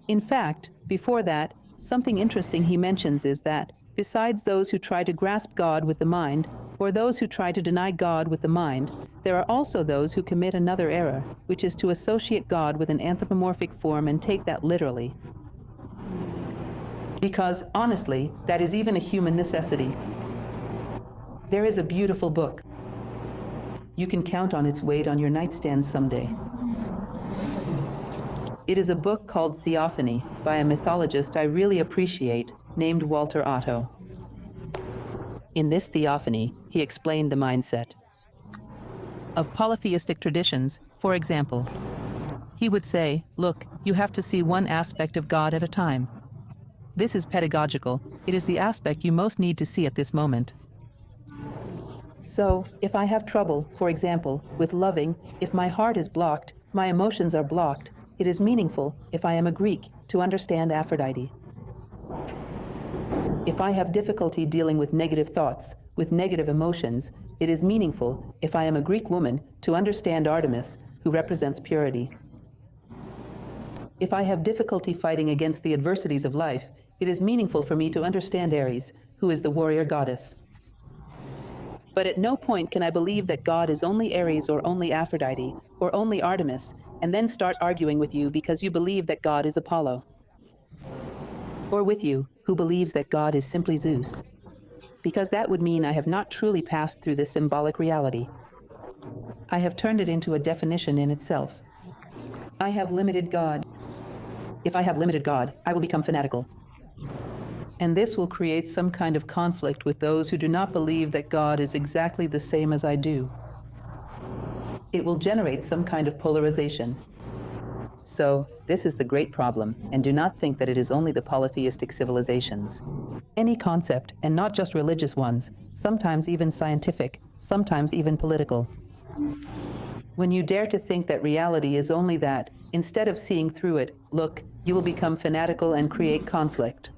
In fact, before that, something interesting he mentions is that, besides those who try to grasp God with the mind, or those who try to deny God with the mind, there are also those who commit another error, which is to associate God with an anthropomorphic form and take that literally. Because, honestly, that is even a human necessity. There is a beautiful book. You can count on its weight on your nightstand someday. It is a book called Theophany by a mythologist I really appreciate named Walter Otto. In this Theophany, he explained the mindset of polytheistic traditions. For example, he would say, look, you have to see one aspect of God at a time. This is pedagogical. It is the aspect you most need to see at this moment. So, if I have trouble, for example, with loving, if my heart is blocked, my emotions are blocked, it is meaningful, if I am a Greek, to understand Aphrodite. If I have difficulty dealing with negative thoughts, with negative emotions, it is meaningful, if I am a Greek woman, to understand Artemis, who represents purity. If I have difficulty fighting against the adversities of life, it is meaningful for me to understand Ares, who is the warrior goddess. But at no point can I believe that God is only Ares or only Aphrodite, or only Artemis, and then start arguing with you because you believe that God is Apollo. Or with you, who believes that God is simply Zeus. Because that would mean I have not truly passed through this symbolic reality. I have turned it into a definition in itself. I have limited God. If I have limited God, I will become fanatical. And this will create some kind of conflict with those who do not believe that God is exactly the same as I do. It will generate some kind of polarization. So, this is the great problem, and do not think that it is only the polytheistic civilizations. Any concept, and not just religious ones, sometimes even scientific, sometimes even political. When you dare to think that reality is only that, instead of seeing through it, look, you will become fanatical and create conflict.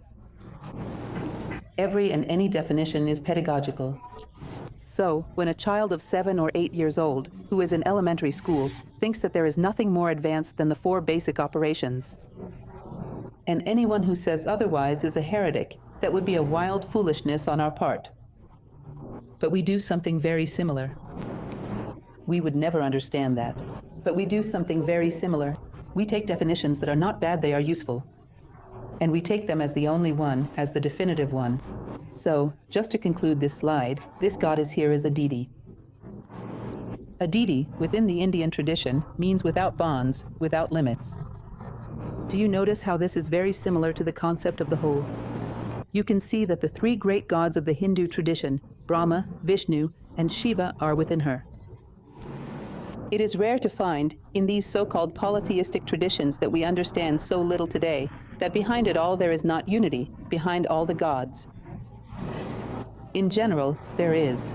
Every and any definition is pedagogical. So, when a child of 7 or 8 years old, who is in elementary school, thinks that there is nothing more advanced than the 4 basic operations, and anyone who says otherwise is a heretic, that would be a wild foolishness on our part. But we do something very similar. We would never understand that. But we do something very similar. We take definitions that are not bad, they are useful. And we take them as the only one, as the definitive one. So, just to conclude this slide, this goddess here is Aditi. Aditi, within the Indian tradition, means without bonds, without limits. Do you notice how this is very similar to the concept of the whole? You can see that the 3 great gods of the Hindu tradition, Brahma, Vishnu, and Shiva, are within her. It is rare to find, in these so-called polytheistic traditions that we understand so little today, that behind it all there is not unity, behind all the gods. In general, there is.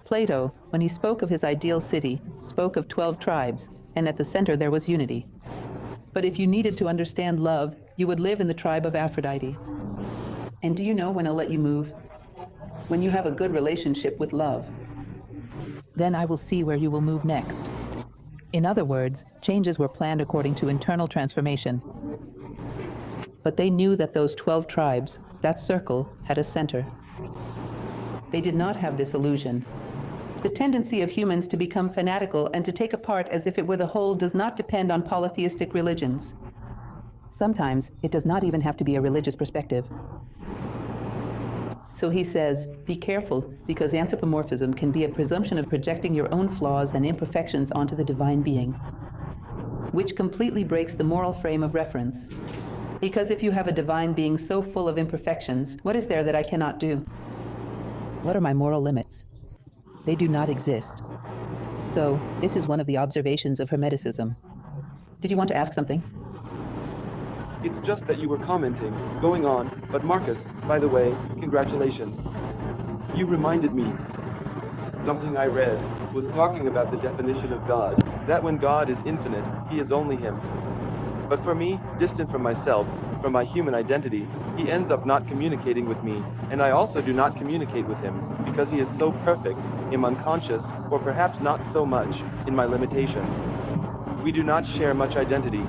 Plato, when he spoke of his ideal city, spoke of 12 tribes, and at the center there was unity. But if you needed to understand love, you would live in the tribe of Aphrodite. And do you know when I'll let you move? When you have a good relationship with love. Then I will see where you will move next. In other words, changes were planned according to internal transformation. But they knew that those 12 tribes, that circle, had a center. They did not have this illusion. The tendency of humans to become fanatical and to take apart as if it were the whole does not depend on polytheistic religions. Sometimes it does not even have to be a religious perspective. So he says, be careful, because anthropomorphism can be a presumption of projecting your own flaws and imperfections onto the divine being, which completely breaks the moral frame of reference. Because if you have a divine being so full of imperfections, what is there that I cannot do? What are my moral limits? They do not exist. So, this is one of the observations of Hermeticism. Did you want to ask something? It's just that you were commenting, going on, but Marcus, by the way, congratulations. You reminded me. Something I read was talking about the definition of God, that when God is infinite, he is only him. But for me, distant from myself, from my human identity, he ends up not communicating with me, and I also do not communicate with him, because he is so perfect, am unconscious, or perhaps not so much, in my limitation. We do not share much identity.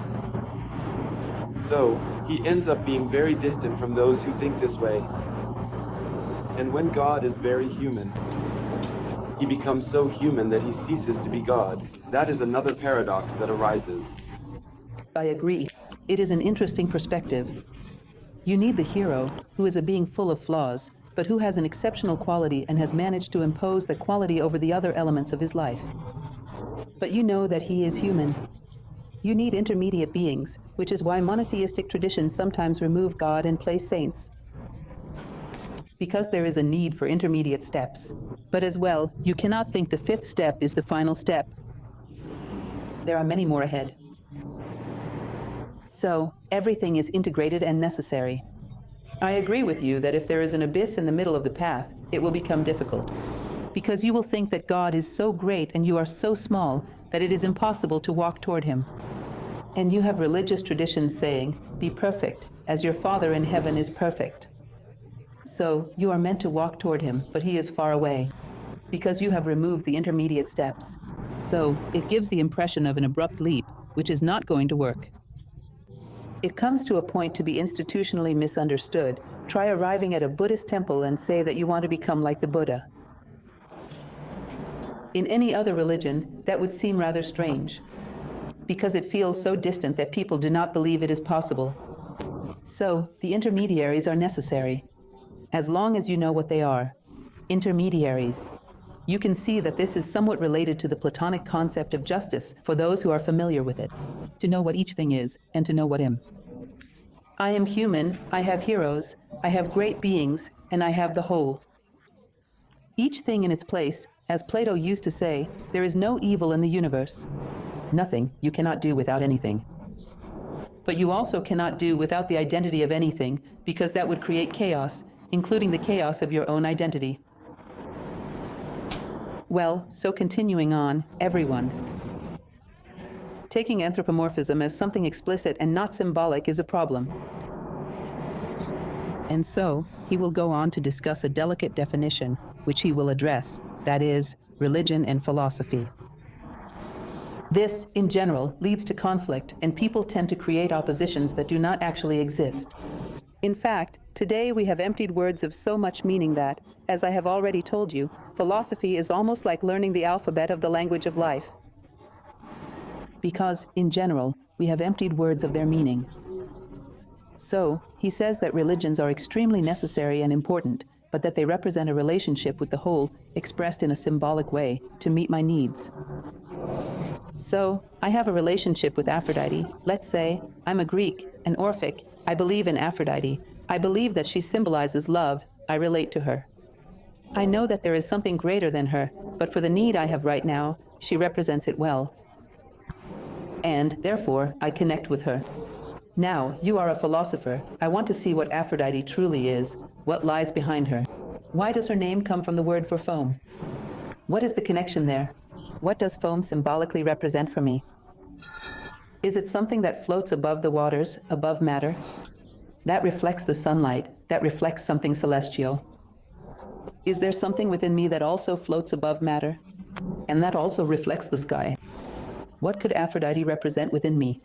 So, he ends up being very distant from those who think this way. And when God is very human, he becomes so human that he ceases to be God. That is another paradox that arises. I agree. It is an interesting perspective. You need the hero, who is a being full of flaws, but who has an exceptional quality and has managed to impose that quality over the other elements of his life. But you know that he is human. You need intermediate beings, which is why monotheistic traditions sometimes remove God and place saints. Because there is a need for intermediate steps. But as well, you cannot think the fifth step is the final step. There are many more ahead. So, everything is integrated and necessary. I agree with you that if there is an abyss in the middle of the path, it will become difficult. Because you will think that God is so great and you are so small that it is impossible to walk toward him. And you have religious traditions saying, be perfect, as your Father in heaven is perfect. So, you are meant to walk toward him, but he is far away, because you have removed the intermediate steps. So, it gives the impression of an abrupt leap, which is not going to work. It comes to a point to be institutionally misunderstood. Try arriving at a Buddhist temple and say that you want to become like the Buddha. In any other religion, that would seem rather strange, because it feels so distant that people do not believe it is possible. So, the intermediaries are necessary, as long as you know what they are. Intermediaries. You can see that this is somewhat related to the Platonic concept of justice for those who are familiar with it. To know what each thing is, and to know what am. I am human, I have heroes, I have great beings, and I have the whole. Each thing in its place, as Plato used to say, there is no evil in the universe. Nothing you cannot do without anything. But you also cannot do without the identity of anything, because that would create chaos, including the chaos of your own identity. Well, so continuing on, everyone. Taking anthropomorphism as something explicit and not symbolic is a problem. And so, he will go on to discuss a delicate definition, which he will address, that is, religion and philosophy. This, in general, leads to conflict, and people tend to create oppositions that do not actually exist. In fact, today we have emptied words of so much meaning that, as I have already told you, philosophy is almost like learning the alphabet of the language of life. Because, in general, we have emptied words of their meaning. So, he says that religions are extremely necessary and important, but that they represent a relationship with the whole, expressed in a symbolic way, to meet my needs. So, I have a relationship with Aphrodite. Let's say, I'm a Greek, an Orphic. I believe in Aphrodite. I believe that she symbolizes love. I relate to her. I know that there is something greater than her, but for the need I have right now, she represents it well. And, therefore, I connect with her. Now, you are a philosopher. I want to see what Aphrodite truly is, what lies behind her. Why does her name come from the word for foam? What is the connection there? What does foam symbolically represent for me? Is it something that floats above the waters, above matter? That reflects the sunlight, that reflects something celestial. Is there something within me that also floats above matter? And that also reflects the sky. What could Aphrodite represent within me?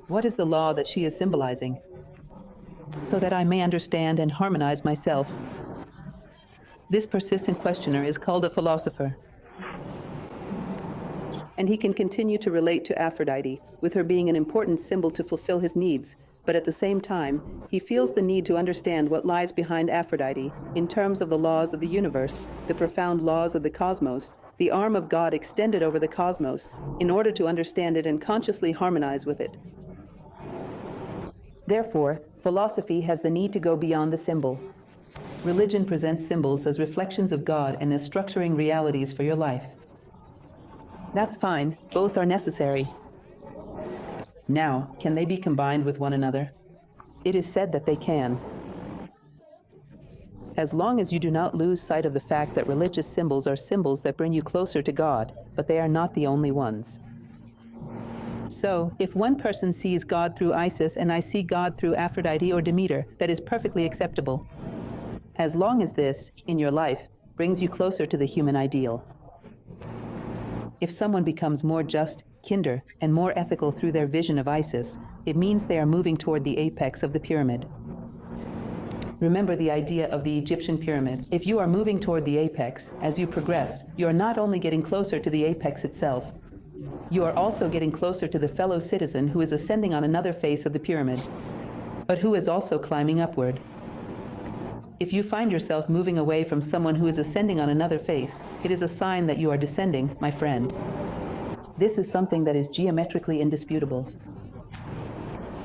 What is the law that she is symbolizing? So that I may understand and harmonize myself. This persistent questioner is called a philosopher. And he can continue to relate to Aphrodite, with her being an important symbol to fulfill his needs, but at the same time, he feels the need to understand what lies behind Aphrodite in terms of the laws of the universe, the profound laws of the cosmos, the arm of God extended over the cosmos, in order to understand it and consciously harmonize with it. Therefore, philosophy has the need to go beyond the symbol. Religion presents symbols as reflections of God and as structuring realities for your life. That's fine, both are necessary. Now, can they be combined with one another? It is said that they can. As long as you do not lose sight of the fact that religious symbols are symbols that bring you closer to God, but they are not the only ones. So, if one person sees God through Isis and I see God through Aphrodite or Demeter, that is perfectly acceptable. As long as this, in your life, brings you closer to the human ideal. If someone becomes more just, kinder, and more ethical through their vision of Isis, it means they are moving toward the apex of the pyramid. Remember the idea of the Egyptian pyramid. If you are moving toward the apex, as you progress, you are not only getting closer to the apex itself, you are also getting closer to the fellow citizen who is ascending on another face of the pyramid, but who is also climbing upward. If you find yourself moving away from someone who is ascending on another face, it is a sign that you are descending, my friend. This is something that is geometrically indisputable.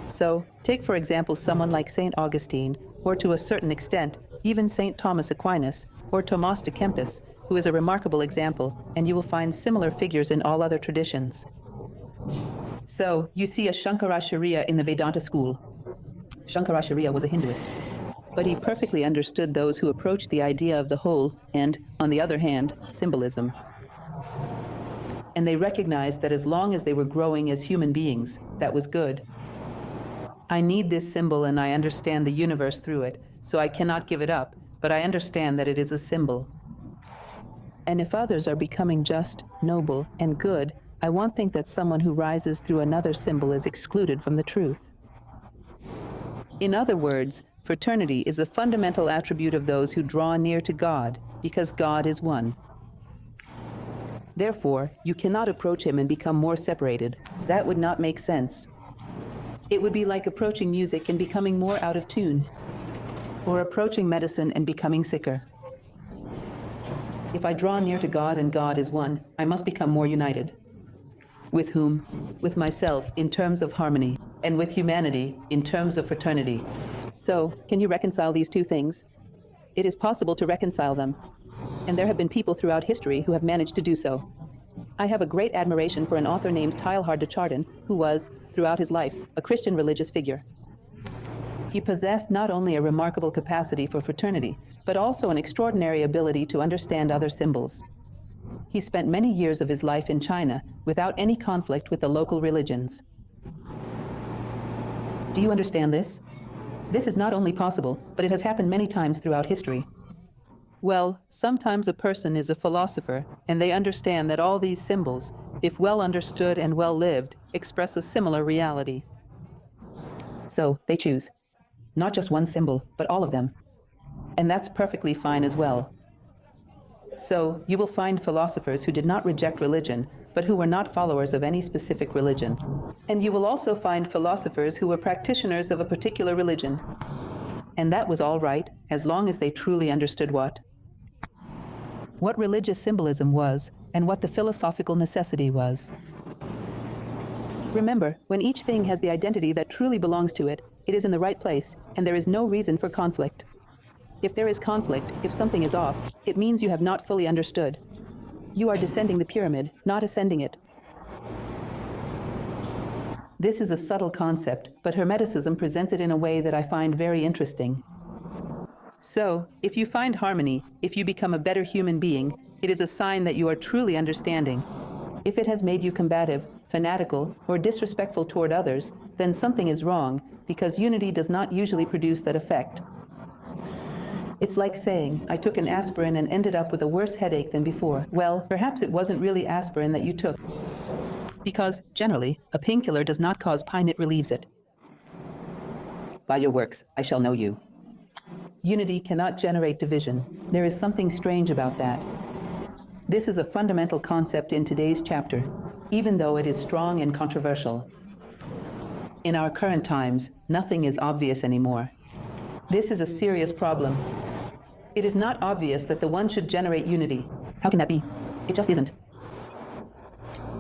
So, take for example someone like St. Augustine, or to a certain extent, even St. Thomas Aquinas, or Thomas de Kempis, who is a remarkable example, and you will find similar figures in all other traditions. So, you see a Shankaracharya in the Vedanta school. Shankaracharya was a Hinduist, but he perfectly understood those who approached the idea of the whole and, on the other hand, symbolism. And they recognized that as long as they were growing as human beings, that was good. I need this symbol and I understand the universe through it, so I cannot give it up, but I understand that it is a symbol. And if others are becoming just, noble, and good, I won't think that someone who rises through another symbol is excluded from the truth. In other words, fraternity is a fundamental attribute of those who draw near to God, because God is one. Therefore, you cannot approach him and become more separated. That would not make sense. It would be like approaching music and becoming more out of tune, or approaching medicine and becoming sicker. If I draw near to God and God is one, I must become more united. With whom? With myself in terms of harmony, and with humanity in terms of fraternity. So, can you reconcile these two things? It is possible to reconcile them, and there have been people throughout history who have managed to do so. I have a great admiration for an author named Teilhard de Chardin, who was, throughout his life, a Christian religious figure. He possessed not only a remarkable capacity for fraternity, but also an extraordinary ability to understand other symbols. He spent many years of his life in China without any conflict with the local religions. Do you understand this? This is not only possible, but it has happened many times throughout history. Well, sometimes a person is a philosopher, and they understand that all these symbols, if well understood and well lived, express a similar reality. So, they choose. Not just one symbol, but all of them. And that's perfectly fine as well. So, you will find philosophers who did not reject religion, but who were not followers of any specific religion. And you will also find philosophers who were practitioners of a particular religion. And that was all right, as long as they truly understood what religious symbolism was, and what the philosophical necessity was. Remember, when each thing has the identity that truly belongs to it, it is in the right place, and there is no reason for conflict. If there is conflict, if something is off, it means you have not fully understood. You are descending the pyramid, not ascending it. This is a subtle concept, but Hermeticism presents it in a way that I find very interesting. So, if you find harmony, if you become a better human being, it is a sign that you are truly understanding. If it has made you combative, fanatical, or disrespectful toward others, then something is wrong, because unity does not usually produce that effect. It's like saying, I took an aspirin and ended up with a worse headache than before. Well, perhaps it wasn't really aspirin that you took. Because, generally, a painkiller does not cause pain, it relieves it. By your works, I shall know you. Unity cannot generate division. There is something strange about that. This is a fundamental concept in today's chapter, even though it is strong and controversial. In our current times, nothing is obvious anymore. This is a serious problem. It is not obvious that the one should generate unity. How can that be? It just isn't.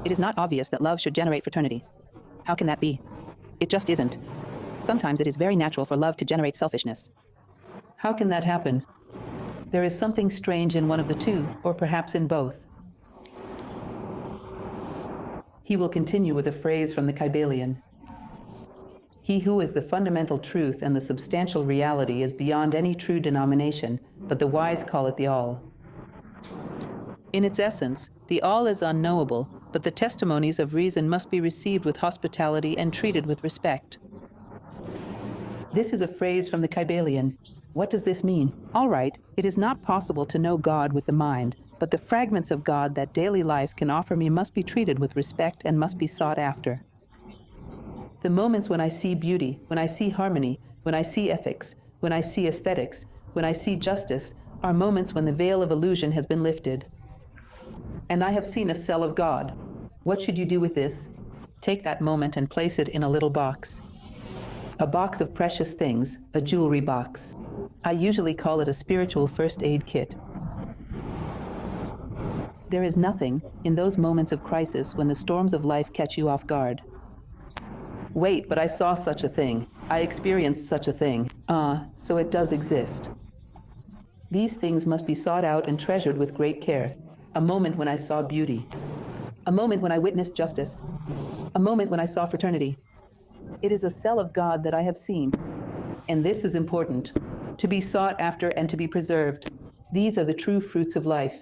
It is not obvious that love should generate fraternity. How can that be? It just isn't. Sometimes it is very natural for love to generate selfishness. How can that happen? There is something strange in one of the two, or perhaps in both. He will continue with a phrase from the Kybalion. He who is the fundamental truth and the substantial reality is beyond any true denomination, but the wise call it the all. In its essence, the all is unknowable, but the testimonies of reason must be received with hospitality and treated with respect. This is a phrase from the Kybalion. What does this mean? All right, it is not possible to know God with the mind, but the fragments of God that daily life can offer me must be treated with respect and must be sought after. The moments when I see beauty, when I see harmony, when I see ethics, when I see aesthetics, when I see justice, are moments when the veil of illusion has been lifted. And I have seen a cell of God. What should you do with this? Take that moment and place it in a little box. A box of precious things, a jewelry box. I usually call it a spiritual first aid kit. There is nothing, in those moments of crisis when the storms of life catch you off guard. Wait, but I saw such a thing. I experienced such a thing. So it does exist. These things must be sought out and treasured with great care. A moment when I saw beauty. A moment when I witnessed justice. A moment when I saw fraternity. It is a cell of God that I have seen. And this is important, to be sought after and to be preserved. These are the true fruits of life.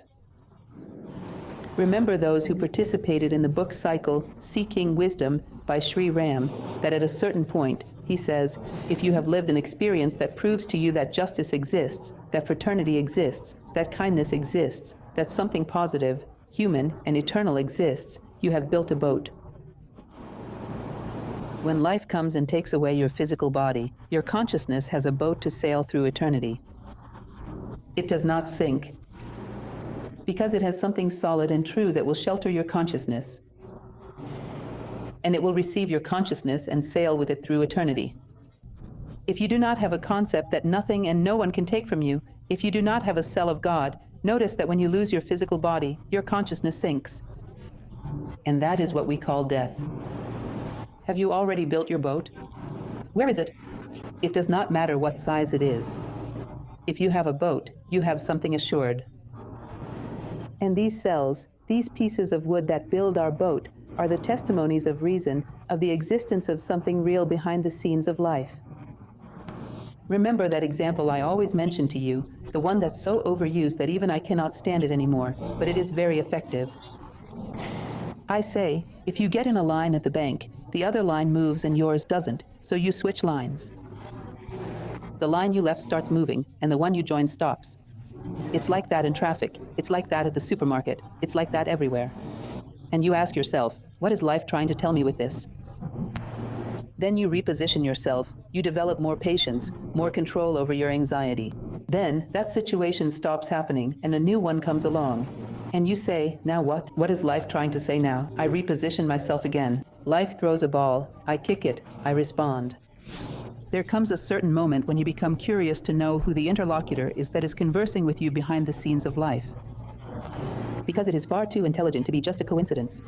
Remember those who participated in the book cycle Seeking Wisdom by Sri Ram, that at a certain point, he says, if you have lived an experience that proves to you that justice exists, that fraternity exists, that kindness exists, that something positive, human, and eternal exists, you have built a boat. When life comes and takes away your physical body, your consciousness has a boat to sail through eternity. It does not sink, because it has something solid and true that will shelter your consciousness. And it will receive your consciousness and sail with it through eternity. If you do not have a concept that nothing and no one can take from you, if you do not have a cell of God, notice that when you lose your physical body, your consciousness sinks. And that is what we call death. Have you already built your boat? Where is it? It does not matter what size it is. If you have a boat, you have something assured. And these cells, these pieces of wood that build our boat, are the testimonies of reason, of the existence of something real behind the scenes of life. Remember that example I always mention to you, the one that's so overused that even I cannot stand it anymore, but it is very effective. I say, if you get in a line at the bank, the other line moves and yours doesn't, so you switch lines. The line you left starts moving, and the one you join stops. It's like that in traffic. It's like that at the supermarket. It's like that everywhere. And you ask yourself, what is life trying to tell me with this? Then you reposition yourself. You develop more patience, more control over your anxiety. Then that situation stops happening and a new one comes along. And you say, now what? What is life trying to say now? I reposition myself again. Life throws a ball. I kick it. I respond. There comes a certain moment when you become curious to know who the interlocutor is that is conversing with you behind the scenes of life. Because it is far too intelligent to be just a coincidence.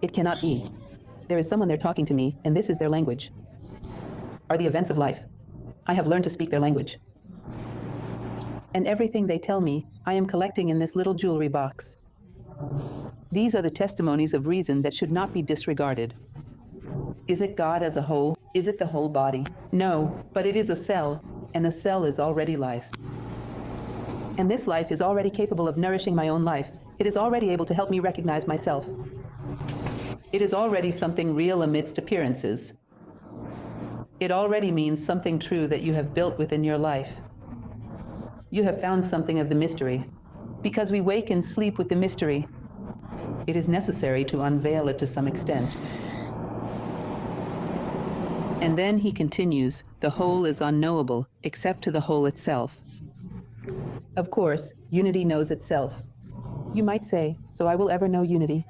It cannot be. There is someone there talking to me, and this is their language. Are the events of life. I have learned to speak their language. And everything they tell me, I am collecting in this little jewelry box. These are the testimonies of reason that should not be disregarded. Is it God as a whole? Is it the whole body? No, but it is a cell, and the cell is already life. And this life is already capable of nourishing my own life. It is already able to help me recognize myself. It is already something real amidst appearances. It already means something true that you have built within your life. You have found something of the mystery. Because we wake and sleep with the mystery, it is necessary to unveil it to some extent. And then he continues, the whole is unknowable except to the whole itself. Of course, unity knows itself. You might say, so I will ever know unity?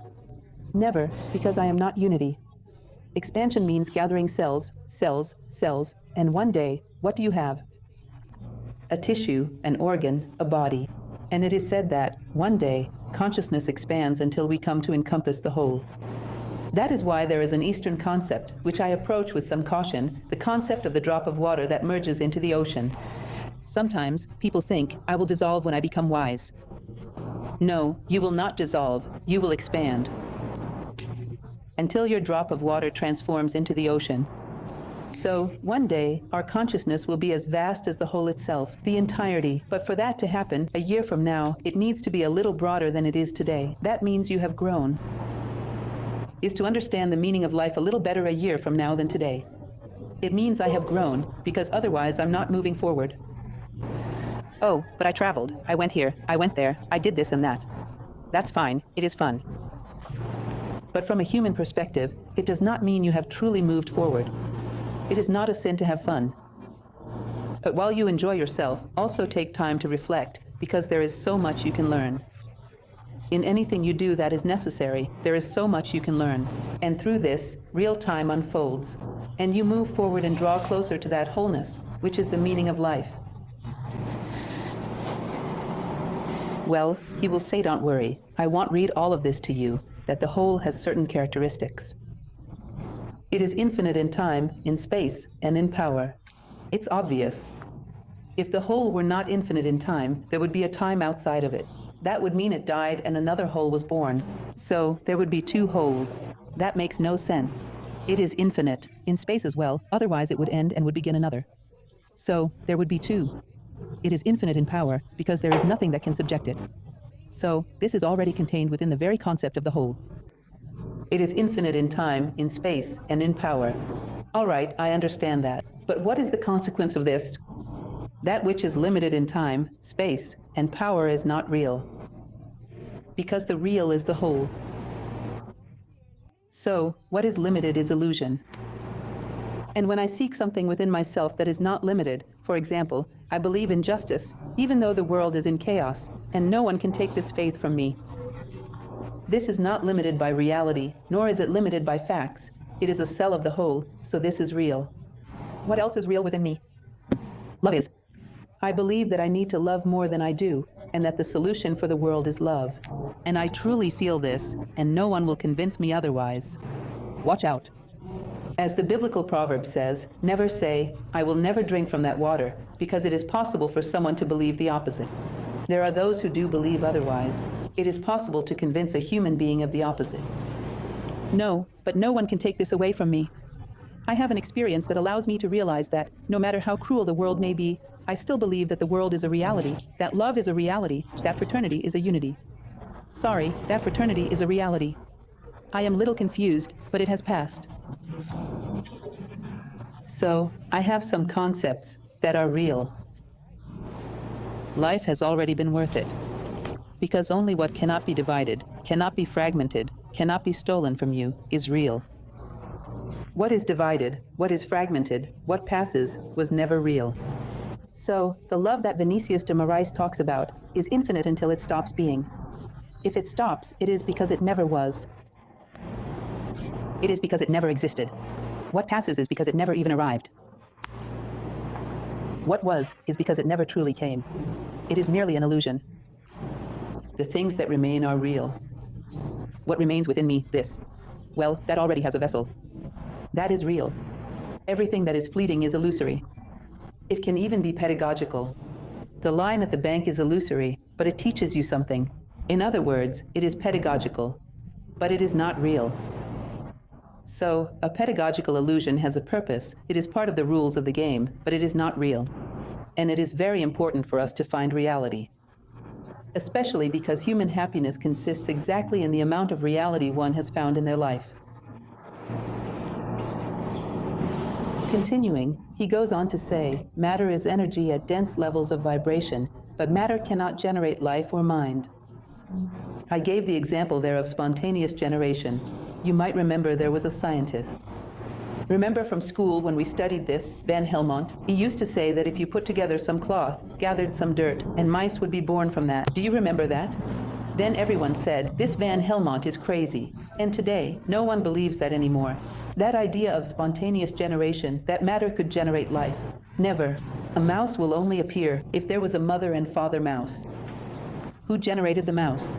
Never, because I am not unity. Expansion means gathering cells, cells, cells, and one day, what do you have? A tissue, an organ, a body. And it is said that, one day, consciousness expands until we come to encompass the whole. That is why there is an Eastern concept, which I approach with some caution, the concept of the drop of water that merges into the ocean. Sometimes, people think, I will dissolve when I become wise. No, you will not dissolve, you will expand. Until your drop of water transforms into the ocean. So, one day, our consciousness will be as vast as the whole itself, the entirety. But for that to happen, a year from now, it needs to be a little broader than it is today. That means you have grown. Is to understand the meaning of life a little better a year from now than today. It means I have grown, because otherwise I'm not moving forward. Oh, but I traveled. I went here. I went there. I did this and that. That's fine. It is fun. But from a human perspective, it does not mean you have truly moved forward. It is not a sin to have fun. But while you enjoy yourself, also take time to reflect, because there is so much you can learn. In anything you do that is necessary, there is so much you can learn. And through this, real time unfolds. And you move forward and draw closer to that wholeness, which is the meaning of life. Well, he will say, don't worry. I won't read all of this to you, that the whole has certain characteristics. It is infinite in time, in space, and in power. It's obvious. If the whole were not infinite in time, there would be a time outside of it. That would mean it died and another whole was born. So there would be two wholes. That makes no sense. It is infinite, in space as well, otherwise it would end and would begin another. So there would be two. It is infinite in power, because there is nothing that can subject it. So this is already contained within the very concept of the whole. It is infinite in time, in space, and in power. All right, I understand that. But what is the consequence of this? That which is limited in time, space, and power is not real. Because the real is the whole. So, what is limited is illusion. And when I seek something within myself that is not limited, for example, I believe in justice, even though the world is in chaos, and no one can take this faith from me. This is not limited by reality, nor is it limited by facts. It is a cell of the whole, so this is real. What else is real within me? Love is. I believe that I need to love more than I do, and that the solution for the world is love. And I truly feel this, and no one will convince me otherwise. Watch out. As the biblical proverb says, never say, I will never drink from that water, because it is possible for someone to believe the opposite. There are those who do believe otherwise. It is possible to convince a human being of the opposite. No, but no one can take this away from me. I have an experience that allows me to realize that, no matter how cruel the world may be, I still believe that the world is a reality, that love is a reality, that fraternity is a unity. Sorry, that fraternity is a reality. I am a little confused, but it has passed. So, I have some concepts that are real. Life has already been worth it. Because only what cannot be divided, cannot be fragmented, cannot be stolen from you, is real. What is divided, what is fragmented, what passes, was never real. So, the love that Vinicius de Moraes talks about is infinite until it stops being. If it stops, it is because it never was. It is because it never existed. What passes is because it never even arrived. What was is because it never truly came. It is merely an illusion. The things that remain are real. What remains within me, this. Well, that already has a vessel. That is real. Everything that is fleeting is illusory. It can even be pedagogical. The line at the bank is illusory, but it teaches you something. In other words, it is pedagogical, but it is not real. So, a pedagogical illusion has a purpose. It is part of the rules of the game, but it is not real. And it is very important for us to find reality. Especially because human happiness consists exactly in the amount of reality one has found in their life. Continuing, he goes on to say, matter is energy at dense levels of vibration, but matter cannot generate life or mind. I gave the example there of spontaneous generation. You might remember there was a scientist. Remember from school when we studied this, Van Helmont? He used to say that if you put together some cloth, gathered some dirt, and mice would be born from that. Do you remember that? Then everyone said, this Van Helmont is crazy. And today, no one believes that anymore. That idea of spontaneous generation, that matter could generate life. Never. A mouse will only appear if there was a mother and father mouse. Who generated the mouse?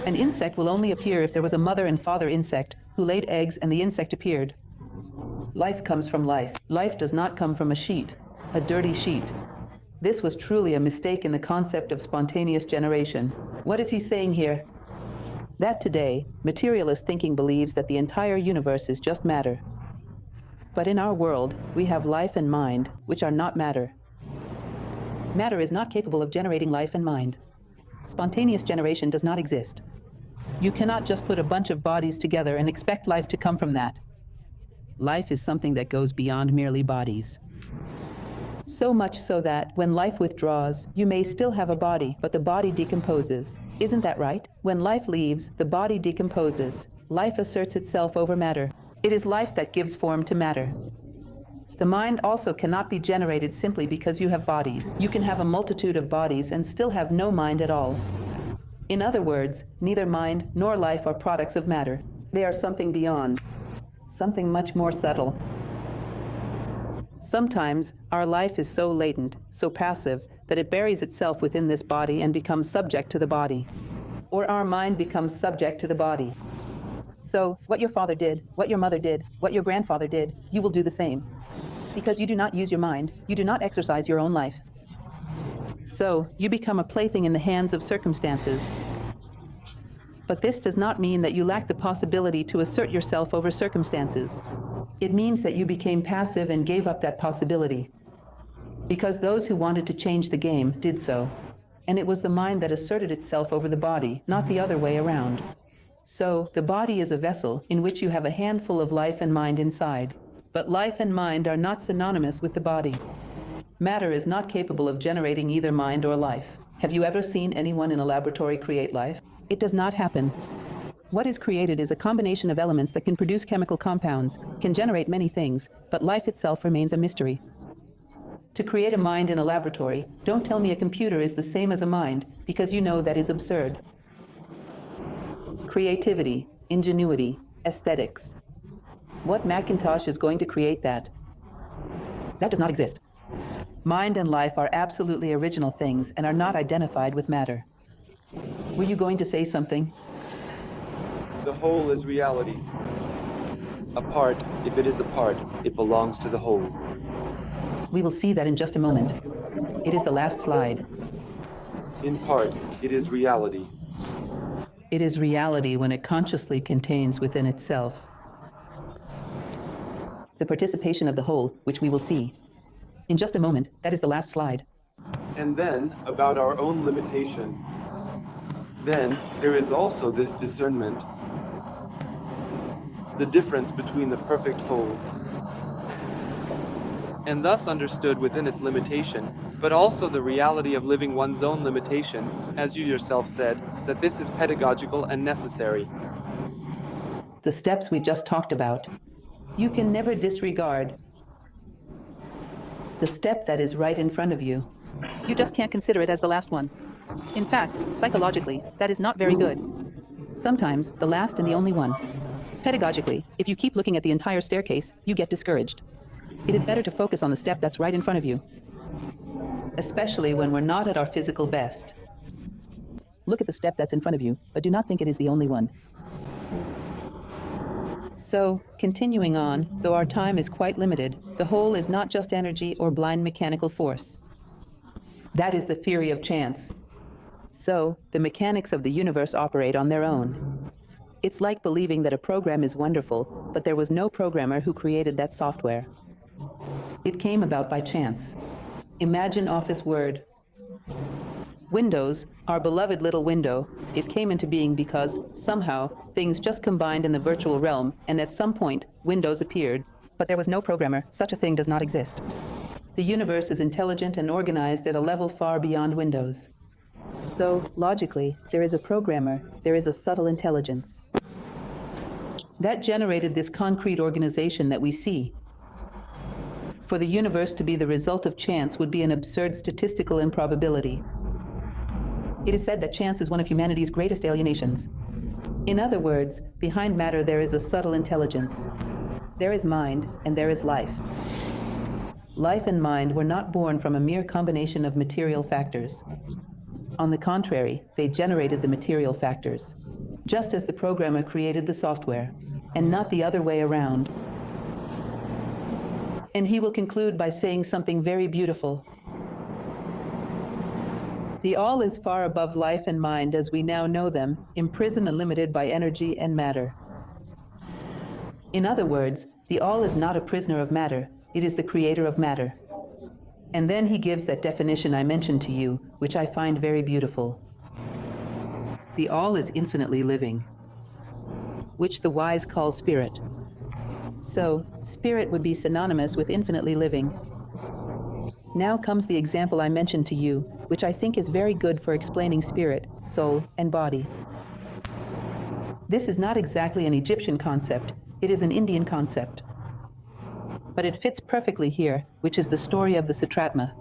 An insect will only appear if there was a mother and father insect who laid eggs and the insect appeared. Life comes from life. Life does not come from a sheet, a dirty sheet. This was truly a mistake in the concept of spontaneous generation. What is he saying here? That today, materialist thinking believes that the entire universe is just matter. But in our world, we have life and mind, which are not matter. Matter is not capable of generating life and mind. Spontaneous generation does not exist. You cannot just put a bunch of bodies together and expect life to come from that. Life is something that goes beyond merely bodies. So much so that, when life withdraws, you may still have a body, but the body decomposes. Isn't that right? When life leaves, the body decomposes. Life asserts itself over matter. It is life that gives form to matter. The mind also cannot be generated simply because you have bodies. You can have a multitude of bodies and still have no mind at all. In other words, neither mind nor life are products of matter. They are something beyond. Something much more subtle. Sometimes, our life is so latent, so passive, that it buries itself within this body and becomes subject to the body. Or our mind becomes subject to the body. So, what your father did, what your mother did, what your grandfather did, you will do the same. Because you do not use your mind, you do not exercise your own life. So, you become a plaything in the hands of circumstances. But this does not mean that you lack the possibility to assert yourself over circumstances. It means that you became passive and gave up that possibility. Because those who wanted to change the game did so. And it was the mind that asserted itself over the body, not the other way around. So, the body is a vessel in which you have a handful of life and mind inside. But life and mind are not synonymous with the body. Matter is not capable of generating either mind or life. Have you ever seen anyone in a laboratory create life? It does not happen. What is created is a combination of elements that can produce chemical compounds, can generate many things, but life itself remains a mystery. To create a mind in a laboratory, don't tell me a computer is the same as a mind, because you know that is absurd. Creativity, ingenuity, aesthetics. What Macintosh is going to create that? That does not exist. Mind and life are absolutely original things and are not identified with matter. Were you going to say something? The whole is reality. A part, if it is a part, it belongs to the whole. We will see that in just a moment. It is the last slide. In part, it is reality. It is reality when it consciously contains within itself the participation of the whole, which we will see. In just a moment, that is the last slide. And then, about our own limitation. Then, there is also this discernment. The difference between the perfect whole. And thus understood within its limitation, but also the reality of living one's own limitation, as you yourself said, that this is pedagogical and necessary. The steps we just talked about. You can never disregard the step that is right in front of you. You just can't consider it as the last one. In fact, psychologically, that is not very good. Sometimes, the last and the only one. Pedagogically, if you keep looking at the entire staircase, you get discouraged. It is better to focus on the step that's right in front of you. Especially when we're not at our physical best. Look at the step that's in front of you, but do not think it is the only one. So, continuing on, though our time is quite limited, the whole is not just energy or blind mechanical force. That is the theory of chance. So, the mechanics of the universe operate on their own. It's like believing that a program is wonderful, but there was no programmer who created that software. It came about by chance. Imagine Office Word. Windows, our beloved little window, it came into being because, somehow, things just combined in the virtual realm, and at some point, Windows appeared. But there was no programmer. Such a thing does not exist. The universe is intelligent and organized at a level far beyond Windows. So, logically, there is a programmer, there is a subtle intelligence. That generated this concrete organization that we see. For the universe to be the result of chance would be an absurd statistical improbability. It is said that chance is one of humanity's greatest alienations. In other words, behind matter there is a subtle intelligence. There is mind, and there is life. Life and mind were not born from a mere combination of material factors. On the contrary, they generated the material factors, just as the programmer created the software, and not the other way around. And he will conclude by saying something very beautiful. The all is far above life and mind as we now know them, imprisoned and limited by energy and matter. In other words, the all is not a prisoner of matter, it is the creator of matter. And then he gives that definition I mentioned to you, which I find very beautiful. The all is infinitely living, which the wise call spirit. So, spirit would be synonymous with infinitely living. Now comes the example I mentioned to you, which I think is very good for explaining spirit, soul, and body. This is not exactly an Egyptian concept, it is an Indian concept. But it fits perfectly here, which is the story of the Sutratma.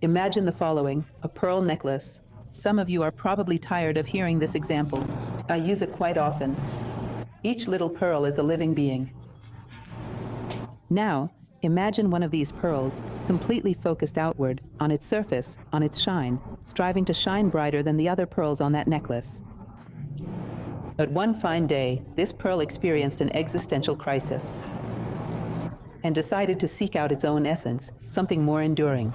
Imagine the following, a pearl necklace. Some of you are probably tired of hearing this example. I use it quite often. Each little pearl is a living being. Now, imagine one of these pearls, completely focused outward, on its surface, on its shine, striving to shine brighter than the other pearls on that necklace. But one fine day, this pearl experienced an existential crisis and decided to seek out its own essence, something more enduring.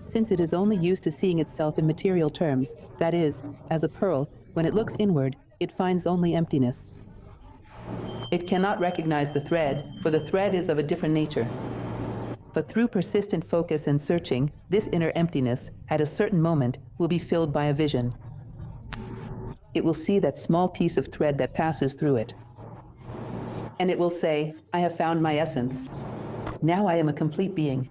Since it is only used to seeing itself in material terms, that is, as a pearl, when it looks inward, it finds only emptiness. It cannot recognize the thread, for the thread is of a different nature. But through persistent focus and searching, this inner emptiness, at a certain moment, will be filled by a vision. It will see that small piece of thread that passes through it. And it will say, I have found my essence. Now I am a complete being.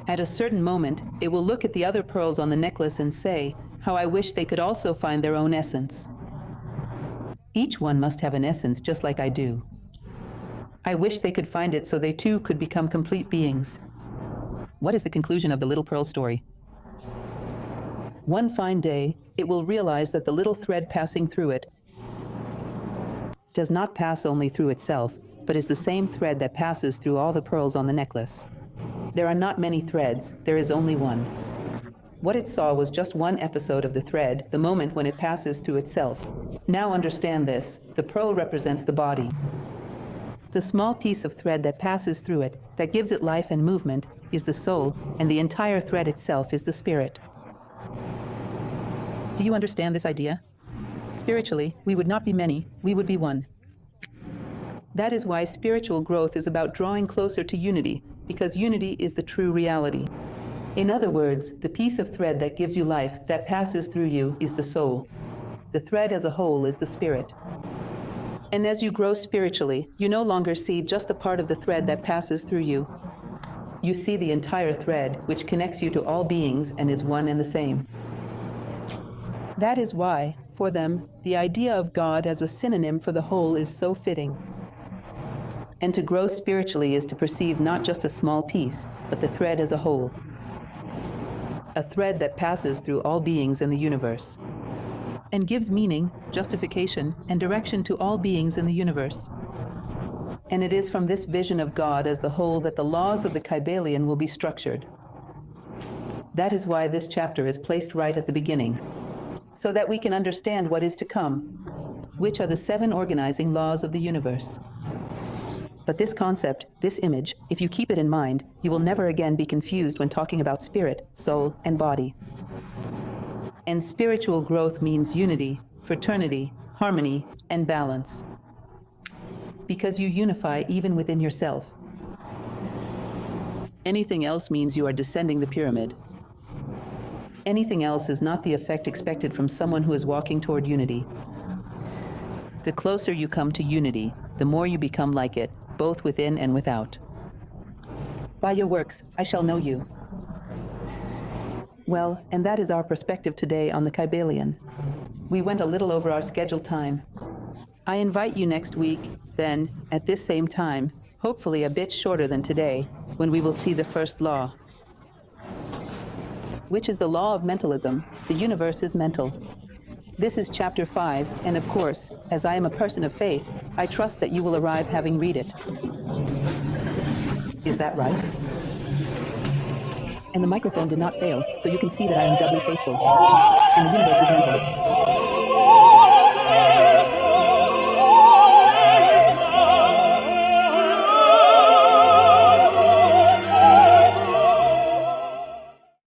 At a certain moment, it will look at the other pearls on the necklace and say, how I wish they could also find their own essence. Each one must have an essence just like I do. I wish they could find it so they too could become complete beings. What is the conclusion of the little pearl story? One fine day, it will realize that the little thread passing through it does not pass only through itself, but is the same thread that passes through all the pearls on the necklace. There are not many threads, there is only one. What it saw was just one episode of the thread, the moment when it passes through itself. Now understand this, the pearl represents the body. The small piece of thread that passes through it, that gives it life and movement, is the soul, and the entire thread itself is the spirit. Do you understand this idea? Spiritually, we would not be many, we would be one. That is why spiritual growth is about drawing closer to unity, because unity is the true reality. In other words, the piece of thread that gives you life, that passes through you, is the soul. The thread as a whole is the spirit. And as you grow spiritually, you no longer see just the part of the thread that passes through you. You see the entire thread, which connects you to all beings and is one and the same. That is why, for them, the idea of God as a synonym for the whole is so fitting. And to grow spiritually is to perceive not just a small piece, but the thread as a whole. A thread that passes through all beings in the universe, and gives meaning, justification, and direction to all beings in the universe. And it is from this vision of God as the whole that the laws of the Kybalion will be structured. That is why this chapter is placed right at the beginning, so that we can understand what is to come, which are the 7 organizing laws of the universe. But this concept, this image, if you keep it in mind, you will never again be confused when talking about spirit, soul, and body. And spiritual growth means unity, fraternity, harmony, and balance. Because you unify even within yourself. Anything else means you are descending the pyramid. Anything else is not the effect expected from someone who is walking toward unity. The closer you come to unity, the more you become like it, both within and without. By your works, I shall know you. Well, and that is our perspective today on the Kybalion. We went a little over our scheduled time. I invite you next week, then, at this same time, hopefully a bit shorter than today, when we will see the first law, which is the law of mentalism. The universe is mental. This is chapter 5, and of course, as I am a person of faith, I trust that you will arrive having read it. Is that right? And the microphone did not fail, so you can see that I am doubly faithful. And the universe is mental.